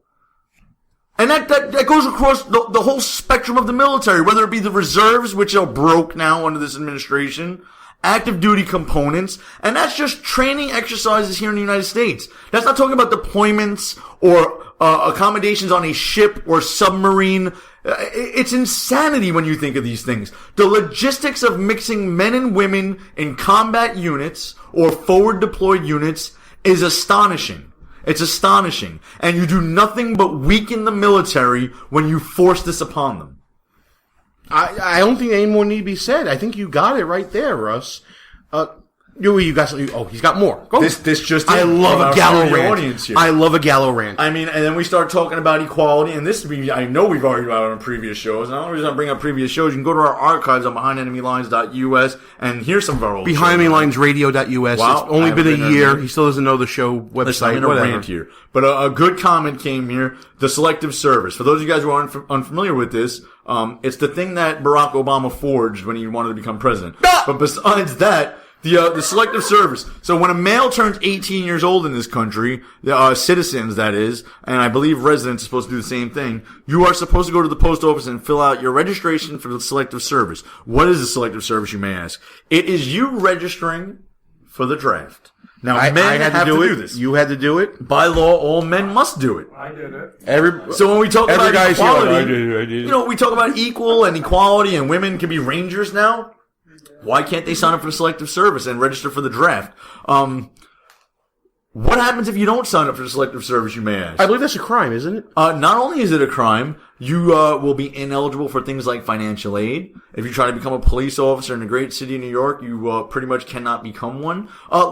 And that goes across the whole spectrum of the military, whether it be the reserves, which are broke now under this administration, active duty components, and that's just training exercises here in the United States. That's not talking about deployments or accommodations on a ship or submarine. It's insanity when you think of these things. The logistics of mixing men and women in combat units or forward deployed units is astonishing. It's astonishing. And you do nothing but weaken the military when you force this upon them. I don't think any more need to be said. I think you got it right there, Russ. You got something. Oh, he's got more. Go. This just. I love a Gallo rant. Audience here. I love a Gallo rant. I mean, and then we start talking about equality, and this I know we've already about it on previous shows. And the only reason I bring up previous shows, you can go to our archives on BehindEnemyLines.us and hear some of our old BehindEnemyLinesRadio.us. Wow, it's only been a year. He still doesn't know the show website. Listen, I'm in a rant here, but a good comment came here. The Selective Service. For those of you guys who aren't unfamiliar with this, it's the thing that Barack Obama forged when he wanted to become president. But besides that. The Selective Service. So when a male turns 18 years old in this country, citizens that is, and I believe residents are supposed to do the same thing, you are supposed to go to the post office and fill out your registration for the Selective Service. What is the Selective Service, you may ask? It is you registering for the draft. Now, men have to do this. You had to do it? By law, all men must do it. I did it. So when we talk about equality, I did. We talk about equal and equality and women can be Rangers now. Why can't they sign up for the Selective Service and register for the draft? What happens if you don't sign up for the Selective Service, you may ask? I believe that's a crime, isn't it? Not only is it a crime, you will be ineligible for things like financial aid. If you try to become a police officer in the great city of New York, you pretty much cannot become one.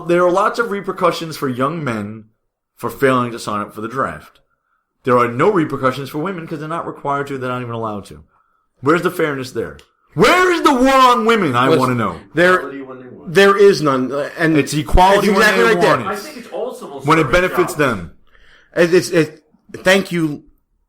There are lots of repercussions for young men for failing to sign up for the draft. There are no repercussions for women because they're not required to, they're not even allowed to. Where's the fairness there? Where is the war on women? I want to know. There is none, and it's equality when they want it. I think it's also when it benefits them. Thank you,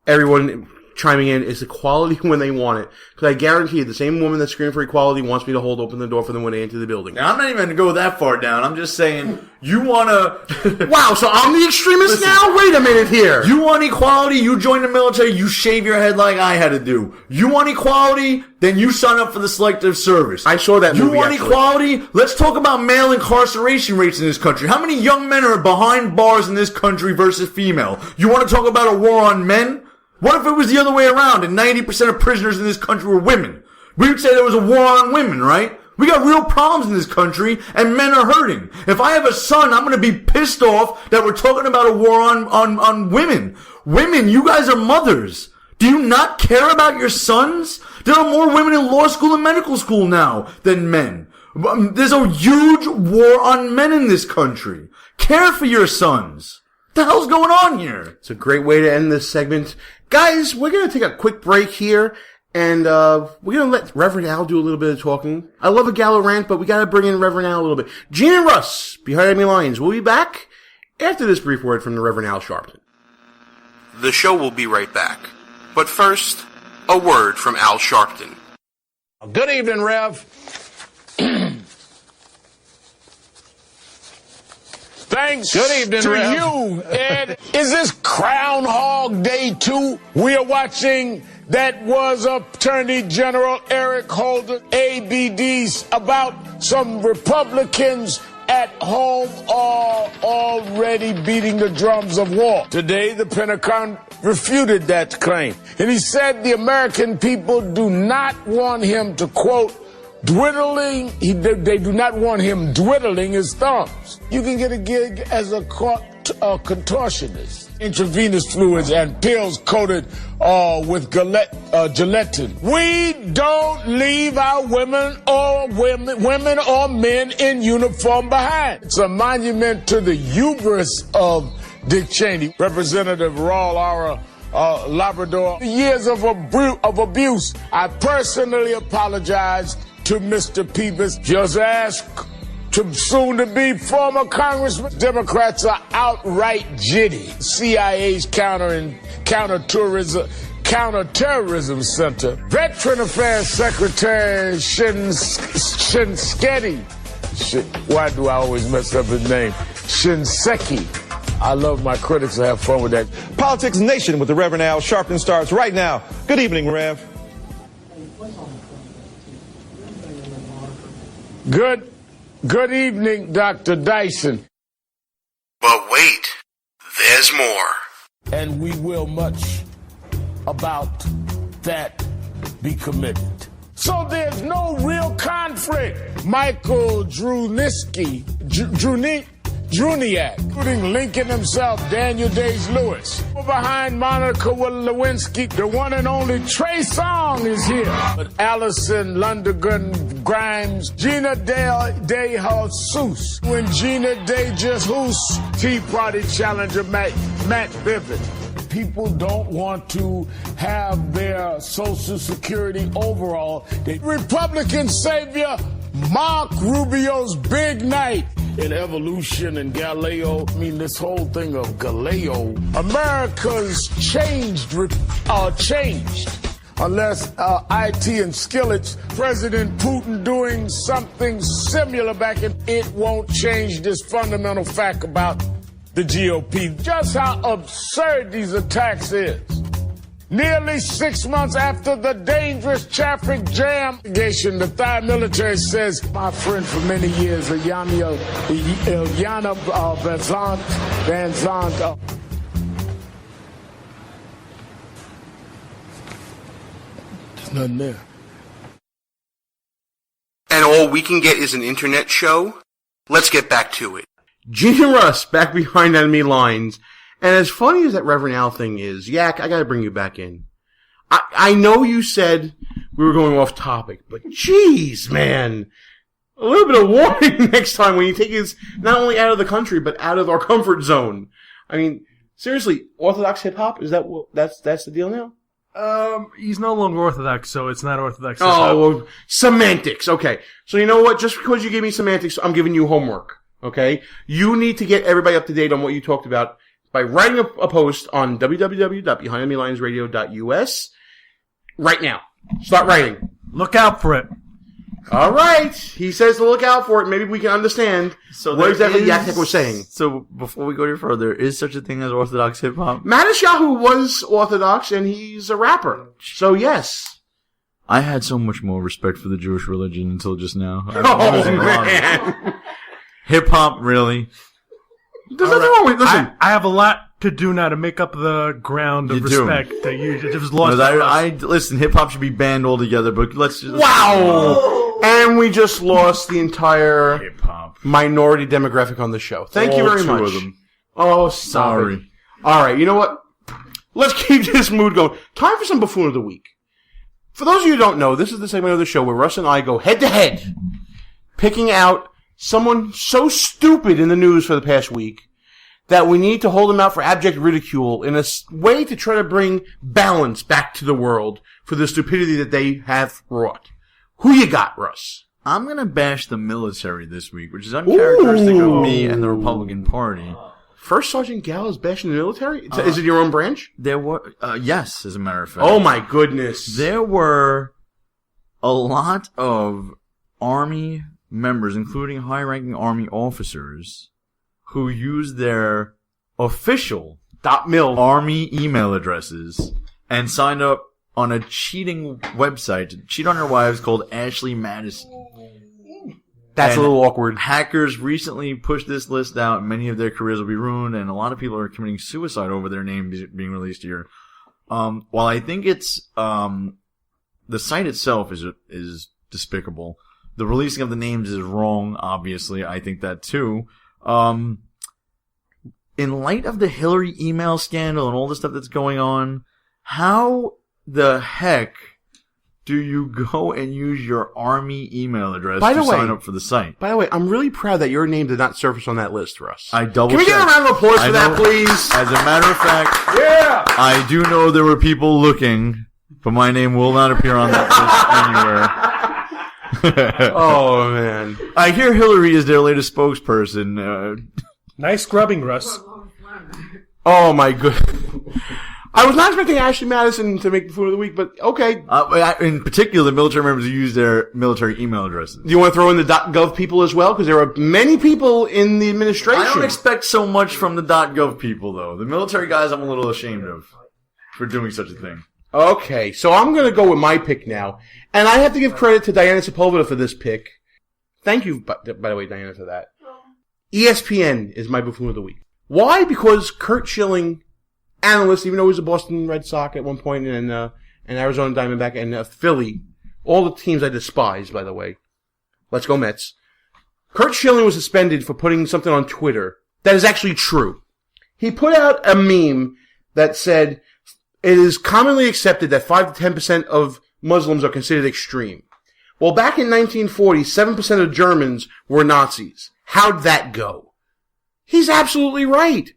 everyone. chiming in, is equality when they want it. Because I guarantee you, the same woman that's screaming for equality wants me to hold open the door for them when they enter the building. Now, I'm not even going to go that far down. I'm just saying, you want to... Wow, so I'm the extremist now? Wait a minute here. You want equality, you join the military, you shave your head like I had to do. You want equality, then you sign up for the selective service. I saw that movie, You want actually. equality? Let's talk about male incarceration rates in this country. How many young men are behind bars in this country versus female? You want to talk about a war on men? What if it was the other way around and 90% of prisoners in this country were women? We would say there was a war on women, right? We got real problems in this country, and men are hurting. If I have a son, I'm going to be pissed off that we're talking about a war on women. Women, you guys are mothers. Do you not care about your sons? There are more women in law school and medical school now than men. There's a huge war on men in this country. Care for your sons. What the hell's going on here? It's a great way to end this segment. Guys, we're going to take a quick break here. And, we're gonna let Reverend Al do a little bit of talking. I love a Gallo rant, but we gotta bring in Reverend Al a little bit. Gene and Russ, behind enemy lines. We'll be back after this brief word from the Reverend Al Sharpton. The show will be right back. But first, a word from Al Sharpton. Good evening, Rev. Thanks Good evening, to Rev. you, Ed. Is this Groundhog Day 2? We are watching that was Attorney General Eric Holder, ABDs, about some Republicans at home are already beating the drums of war. Today, the Pentagon refuted that claim. And he said the American people do not want him to, quote, dwindling, they do not want him dwindling his thumbs. You can get a gig as a contortionist. Intravenous fluids and pills coated with gelatin. We don't leave our women or men in uniform behind. It's a monument to the hubris of Dick Cheney, Representative Raul Labrador. Years of abuse. I personally apologize to Mr. Peebles. Just ask to soon-to-be former Congressman. Democrats are outright jitty. CIA's counterterrorism center. Veteran Affairs Secretary Shinseki. Why do I always mess up his name? Shinseki. I love my critics. I have fun with that. Politics Nation with the Reverend Al Sharpton starts right now. Good evening, Rev. Good evening, Dr. Dyson. But wait, there's more. And we will much about that be committed. So there's no real conflict. Michael Druniak, including Lincoln himself, Daniel Day-Lewis. Behind Monica Lewinsky, the one and only Trey Songz is here. But Allison Lundergan Grimes, Gina De Jesus, when Gina De Jesus, Tea Party challenger Matt Bivens. People don't want to have their Social Security overall. The Republican savior, Mark Rubio's big night. In evolution and Galileo, this whole thing of Galileo, America's changed. Unless IT and Skillets, President Putin doing something similar back in, it won't change this fundamental fact about the GOP. Just how absurd these attacks is. Nearly 6 months after the dangerous traffic jam, the Thai military says, my friend for many years, Ilyana Van Zandt. There's nothing there. And all we can get is an internet show? Let's get back to it. Gene and Russ, back behind enemy lines. And as funny as that Reverend Al thing is, Yak, I gotta bring you back in. I know you said we were going off topic, but jeez, man. A little bit of warning next time when you take us not only out of the country, but out of our comfort zone. I mean, seriously, Orthodox hip-hop, that's the deal now? He's no longer Orthodox, so it's not Orthodox. Well, semantics. Okay. So you know what? Just because you gave me semantics, I'm giving you homework. Okay? You need to get everybody up to date on what you talked about by writing a post on www.behindthemellionsradio.us right now. Start writing. Look out for it. All right. He says to look out for it. Maybe we can understand what exactly Yak was saying. So before we go any further, is such a thing as Orthodox hip hop? Matisyahu was Orthodox, and he's a rapper. So yes. I had so much more respect for the Jewish religion until just now. Oh man. Hip hop, really? There's nothing wrong with listen. I have a lot to do now to make up the ground of respect that you just lost. Listen, hip hop should be banned altogether, but let's just. Wow! And we just lost the entire hip-hop minority demographic on the show. Thank you very much. Of them. Oh, sorry. All right, you know what? Let's keep this mood going. Time for some Buffoon of the Week. For those of you who don't know, this is the segment of the show where Russ and I go head-to-head, picking out someone so stupid in the news for the past week that we need to hold them out for abject ridicule in a way to try to bring balance back to the world for the stupidity that they have wrought. Who you got, Russ? I'm going to bash the military this week, which is uncharacteristic of me and the Republican Party. First Sergeant Gallows bashing the military? Is it your own branch? There were, yes, as a matter of fact. Oh my goodness. There were a lot of Army members, including high-ranking Army officers, who used their official Army email addresses and signed up on a cheating website to cheat on their wives called Ashley Madison. That's a little awkward. Hackers recently pushed this list out. Many of their careers will be ruined, and a lot of people are committing suicide over their name being released here. While I think it's the site itself is despicable, the releasing of the names is wrong, obviously. I think that too. In light of the Hillary email scandal and all the stuff that's going on, how the heck do you go and use your Army email address to sign up for the site? By the way, I'm really proud that your name did not surface on that list, Russ. Can we get a round of applause for that, please? As a matter of fact, yeah, I do know there were people looking, but my name will not appear on that list anywhere. Oh, man. I hear Hillary is their latest spokesperson. Nice scrubbing, Russ. Oh, my goodness. I was not expecting Ashley Madison to make the Food of the Week, but okay. In particular, the military members who use their military email addresses. Do you want to throw in the .gov people as well? Because there are many people in the administration. I don't expect so much from the .gov people, though. The military guys I'm a little ashamed of for doing such a thing. Okay, so I'm going to go with my pick now. And I have to give credit to Diana Sepulveda for this pick. Thank you, by the way, Diana, for that. ESPN is my Buffoon of the Week. Why? Because Curt Schilling, analyst, even though he was a Boston Red Sox at one point, and Arizona Diamondback, and Philly, all the teams I despise, by the way. Let's go Mets. Curt Schilling was suspended for putting something on Twitter that is actually true. He put out a meme that said, it is commonly accepted that 5 to 10% of Muslims are considered extreme. Well, back in 1940, 7% of Germans were Nazis. How'd that go? He's absolutely right.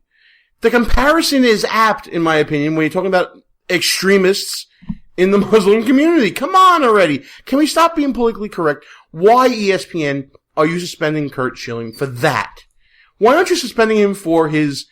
The comparison is apt, in my opinion, when you're talking about extremists in the Muslim community. Come on already. Can we stop being politically correct? Why, ESPN, are you suspending Curt Schilling for that? Why aren't you suspending him for his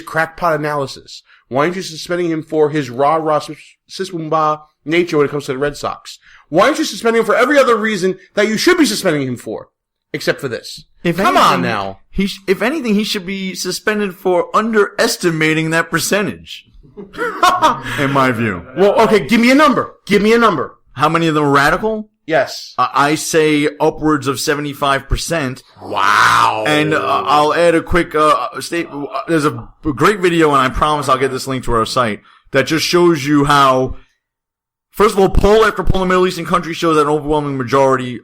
crackpot analysis? Why aren't you suspending him for his rah-rah sis-boom-bah nature when it comes to the Red Sox? Why aren't you suspending him for every other reason that you should be suspending him for? Except for this. Come on now. If anything, he should be suspended for underestimating that percentage. In my view. Well, okay, give me a number. Give me a number. How many of them are radical? Yes. I say upwards of 75%. Wow. And I'll add a quick statement. There's a great video, and I promise I'll get this link to our site, that just shows you how, first of all, poll after poll in the Middle Eastern countries shows that an overwhelming majority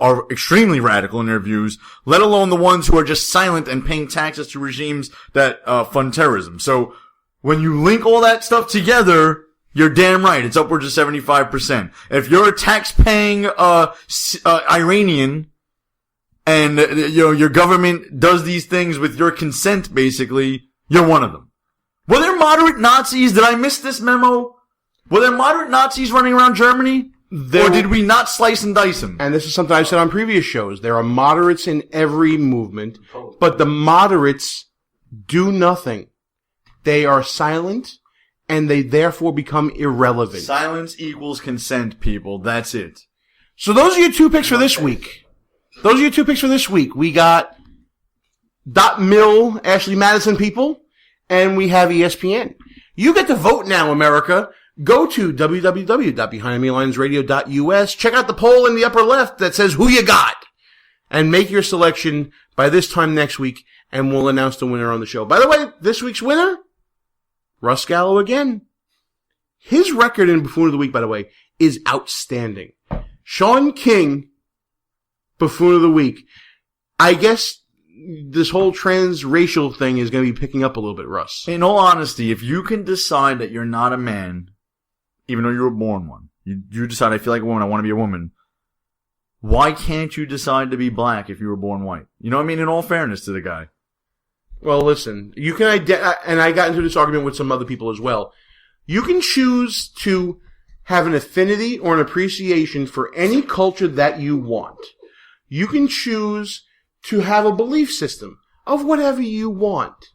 are extremely radical in their views, let alone the ones who are just silent and paying taxes to regimes that fund terrorism. So when you link all that stuff together, you're damn right. It's upwards of 75%. If you're a tax-paying Iranian and your government does these things with your consent, basically, you're one of them. Were there moderate Nazis? Did I miss this memo? Were there moderate Nazis running around Germany? Or did we not slice and dice them? And this is something I've said on previous shows. There are moderates in every movement, but the moderates do nothing. They are silent, and they therefore become irrelevant. Silence equals consent, people. That's it. So those are your two picks for this week. We got .mil, Ashley Madison people, and we have ESPN. You get to vote now, America. Go to www.BehindEnemyLinesRadio.us. Check out the poll in the upper left that says who you got. And make your selection by this time next week, and we'll announce the winner on the show. By the way, this week's winner, Russ Gallo again. His record in Buffoon of the Week, by the way, is outstanding. Sean King, Buffoon of the Week. I guess this whole transracial thing is going to be picking up a little bit, Russ. In all honesty, if you can decide that you're not a man, even though you were born one, you decide, I feel like a woman, I want to be a woman, why can't you decide to be black if you were born white? You know what I mean? In all fairness to the guy. Well, listen, you can and I got into this argument with some other people as well. You can choose to have an affinity or an appreciation for any culture that you want. You can choose to have a belief system of whatever you want.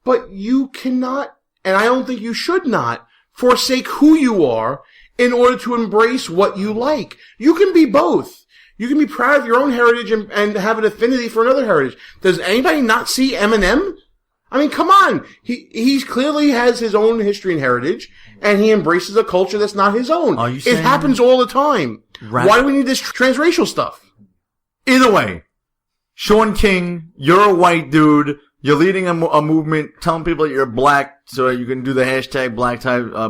But you cannot, and I don't think you should not, forsake who you are in order to embrace what you like. You can be both. You can be proud of your own heritage and have an affinity for another heritage. Does anybody not see Eminem? I mean, come on. He clearly has his own history and heritage, and he embraces a culture that's not his own. It happens all the time. Why do we need this transracial stuff? Either way, Sean King, you're a white dude. You're leading a movement, telling people that you're black so you can do the hashtag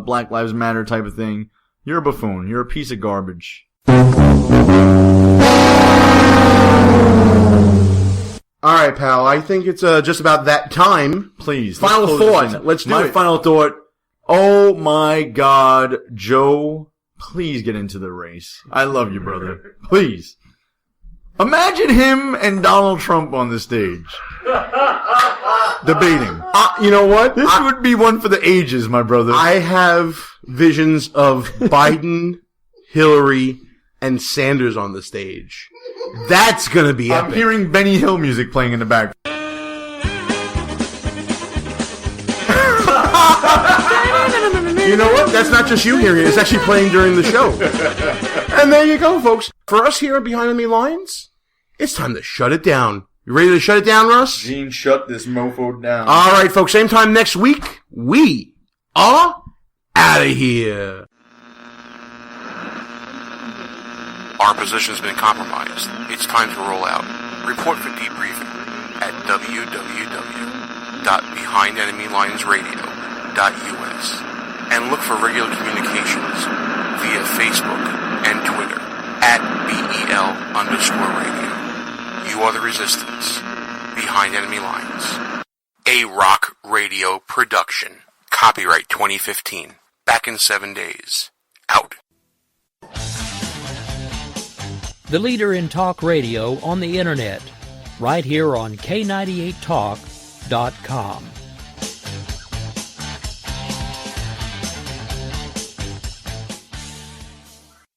Black Lives Matter type of thing. You're a buffoon. You're a piece of garbage. All right, pal. I think it's just about that time. Please. Final thought. Let's do it. My final thought. Oh my God, Joe, please get into the race. I love you, brother. Please. Imagine him and Donald Trump on the stage. Debating. You know what? This would be one for the ages, my brother. I have visions of Biden, Hillary, and Sanders on the stage. That's gonna be epic. I'm hearing Benny Hill music playing in the back. You know what? That's not just you hearing it. It's actually playing during the show. And there you go, folks. For us here at Behind Enemy Lines, it's time to shut it down. You ready to shut it down, Russ? Gene, shut this mofo down. All right, folks. Same time next week. We are out of here. Our position's been compromised. It's time to roll out. Report for debriefing at www.BehindEnemyLinesRadio.us and look for regular communications via Facebook and Twitter at BEL_radio. You are the resistance. Behind Enemy Lines. A rock radio production. Copyright 2015. Back in 7 days. Out. The leader in talk radio on the internet, right here on K98Talk.com.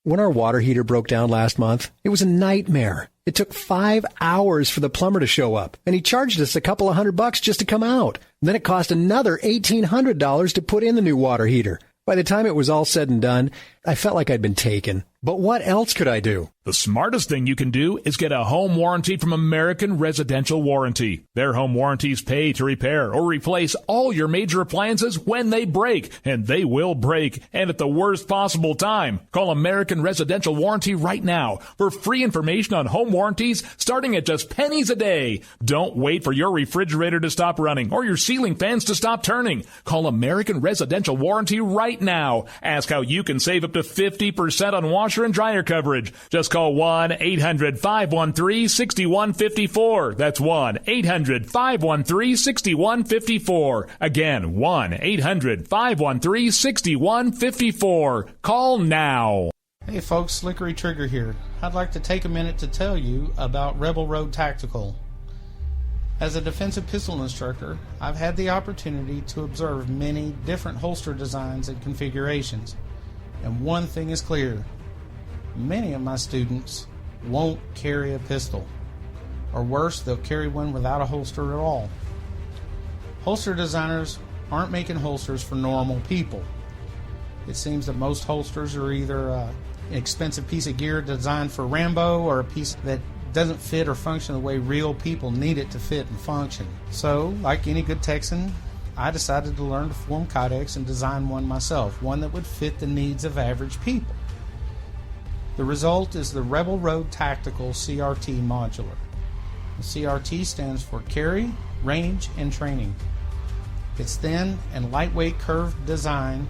When our water heater broke down last month, it was a nightmare. It took 5 hours for the plumber to show up, and he charged us a couple of $100 just to come out. And then it cost another $1,800 to put in the new water heater. By the time it was all said and done, I felt like I'd been taken. But what else could I do? The smartest thing you can do is get a home warranty from American Residential Warranty. Their home warranties pay to repair or replace all your major appliances when they break, and they will break, and at the worst possible time. Call American Residential Warranty right now for free information on home warranties starting at just pennies a day. Don't wait for your refrigerator to stop running or your ceiling fans to stop turning. Call American Residential Warranty right now. Ask how you can save up to 50% on washer and dryer coverage. Just call 1-800-513-6154. That's 1-800-513-6154. Again, 1-800-513-6154. Call now. Hey folks, Slickery Trigger here. I'd like to take a minute to tell you about Rebel Road Tactical. As a defensive pistol instructor, I've had the opportunity to observe many different holster designs and configurations. And one thing is clear. Many of my students won't carry a pistol. Or worse, they'll carry one without a holster at all. Holster designers aren't making holsters for normal people. It seems that most holsters are either an expensive piece of gear designed for Rambo or a piece that doesn't fit or function the way real people need it to fit and function. So, like any good Texan, I decided to learn to form kydex and design one myself, one that would fit the needs of average people. The result is the Rebel Road Tactical CRT Modular. The CRT stands for Carry, Range, and Training. Its thin and lightweight curved design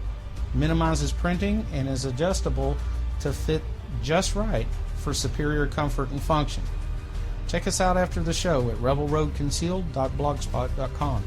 minimizes printing and is adjustable to fit just right for superior comfort and function. Check us out after the show at rebelroadconcealed.blogspot.com.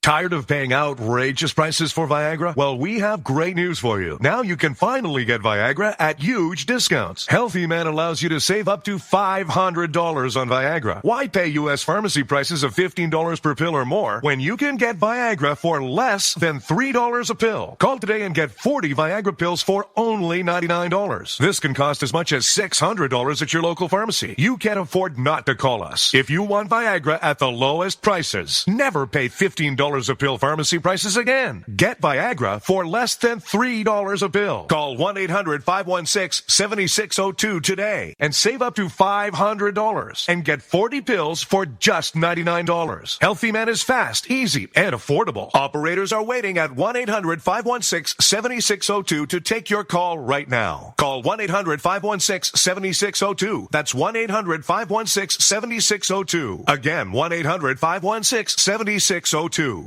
Tired of paying outrageous prices for Viagra? Well, we have great news for you. Now you can finally get Viagra at huge discounts. Healthy Man allows you to save up to $500 on Viagra. Why pay U.S. pharmacy prices of $15 per pill or more when you can get Viagra for less than $3 a pill? Call today and get 40 Viagra pills for only $99. This can cost as much as $600 at your local pharmacy. You can't afford not to call us. If you want Viagra at the lowest prices, never pay $15 a pill pharmacy prices again. Get Viagra for less than $3 a pill. Call 1-800-516-7602 today and save up to $500 and get 40 pills for just $99. Healthy Man is fast, easy, and affordable. Operators are waiting at 1-800-516-7602 to take your call right now. Call 1-800-516-7602. That's 1-800-516-7602. Again, 1-800-516-7602.